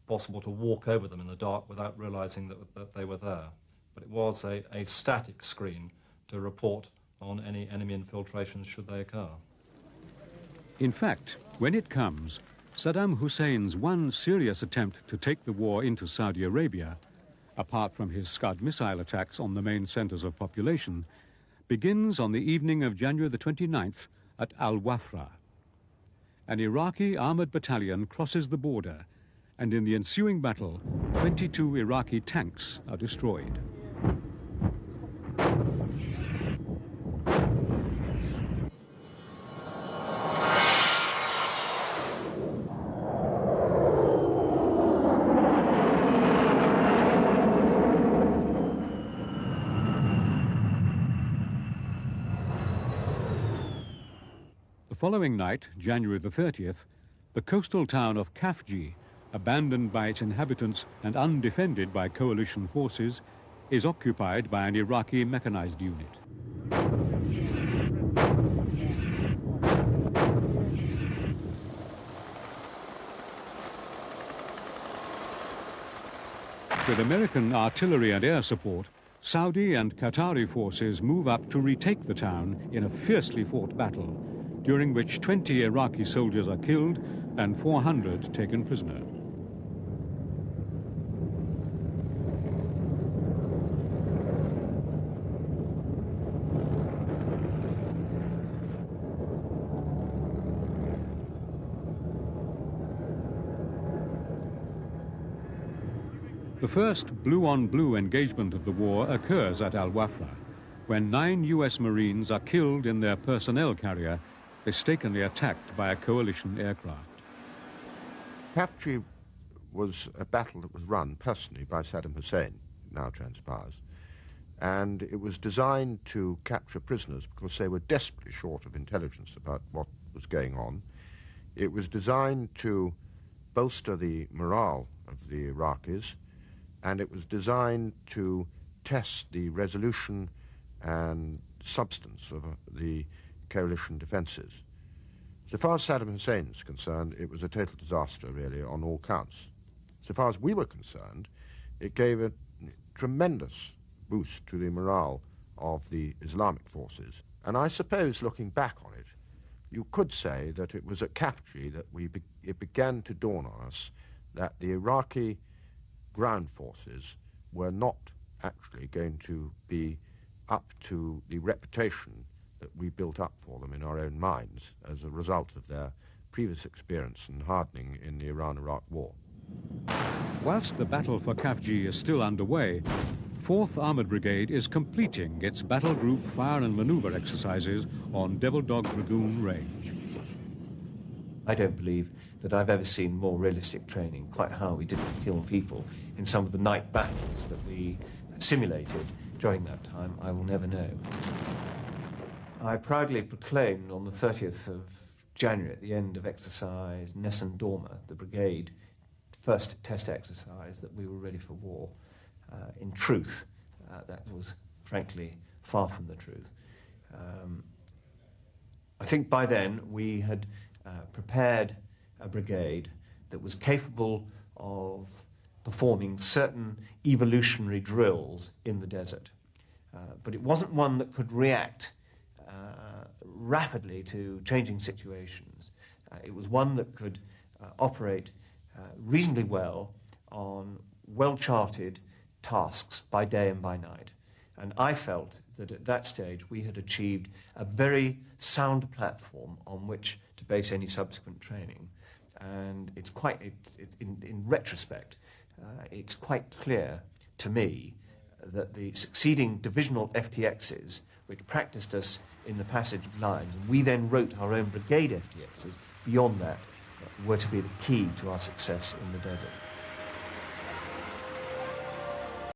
possible to walk over them in the dark without realizing that they were there. But it was a static screen to report on any enemy infiltrations should they occur. In fact, when it comes, Saddam Hussein's one serious attempt to take the war into Saudi Arabia, apart from his Scud missile attacks on the main centers of population, begins on the evening of January the 29th at Al-Wafra. An Iraqi armored battalion crosses the border, and in the ensuing battle, 22 Iraqi tanks are destroyed. The following night, January the 30th, the coastal town of Kafji, abandoned by its inhabitants and undefended by coalition forces, is occupied by an Iraqi mechanized unit. With American artillery and air support, Saudi and Qatari forces move up to retake the town in a fiercely fought battle, during which 20 Iraqi soldiers are killed and 400 taken prisoner. The first blue-on-blue engagement of the war occurs at Al-Wafra, when 9 US Marines are killed in their personnel carrier, mistakenly attacked by a coalition aircraft. Khafji was a battle that was run personally by Saddam Hussein, it now transpires, and it was designed to capture prisoners because they were desperately short of intelligence about what was going on. It was designed to bolster the morale of the Iraqis, and it was designed to test the resolution and substance of the coalition defences. So far as Saddam Hussein is concerned, it was a total disaster, really, on all counts. So far as we were concerned, it gave a tremendous boost to the morale of the Islamic forces. And I suppose, looking back on it, you could say that it was at Khafji that it began to dawn on us that the Iraqi ground forces were not actually going to be up to the reputation that we built up for them in our own minds as a result of their previous experience and hardening in the Iran-Iraq war. Whilst the battle for Khafji is still underway, 4th Armoured Brigade is completing its battle group fire and manoeuvre exercises on Devil Dog Dragoon Range. I don't believe that I've ever seen more realistic training, quite how we didn't kill people in some of the night battles that we simulated during that time, I will never know. I proudly proclaimed on the 30th of January, at the end of exercise Nessun Dorma, the brigade first test exercise, that we were ready for war. In truth, that was frankly far from the truth. I think by then we had prepared a brigade that was capable of performing certain evolutionary drills in the desert. But it wasn't one that could react rapidly to changing situations. It was one that could operate reasonably well on well-charted tasks by day and by night. And I felt that at that stage we had achieved a very sound platform on which to base any subsequent training. And it's quite, in retrospect, it's quite clear to me that the succeeding divisional FTXs, which practiced us in the passage of lines, and we then wrote our own brigade FTXs beyond that, were to be the key to our success in the desert.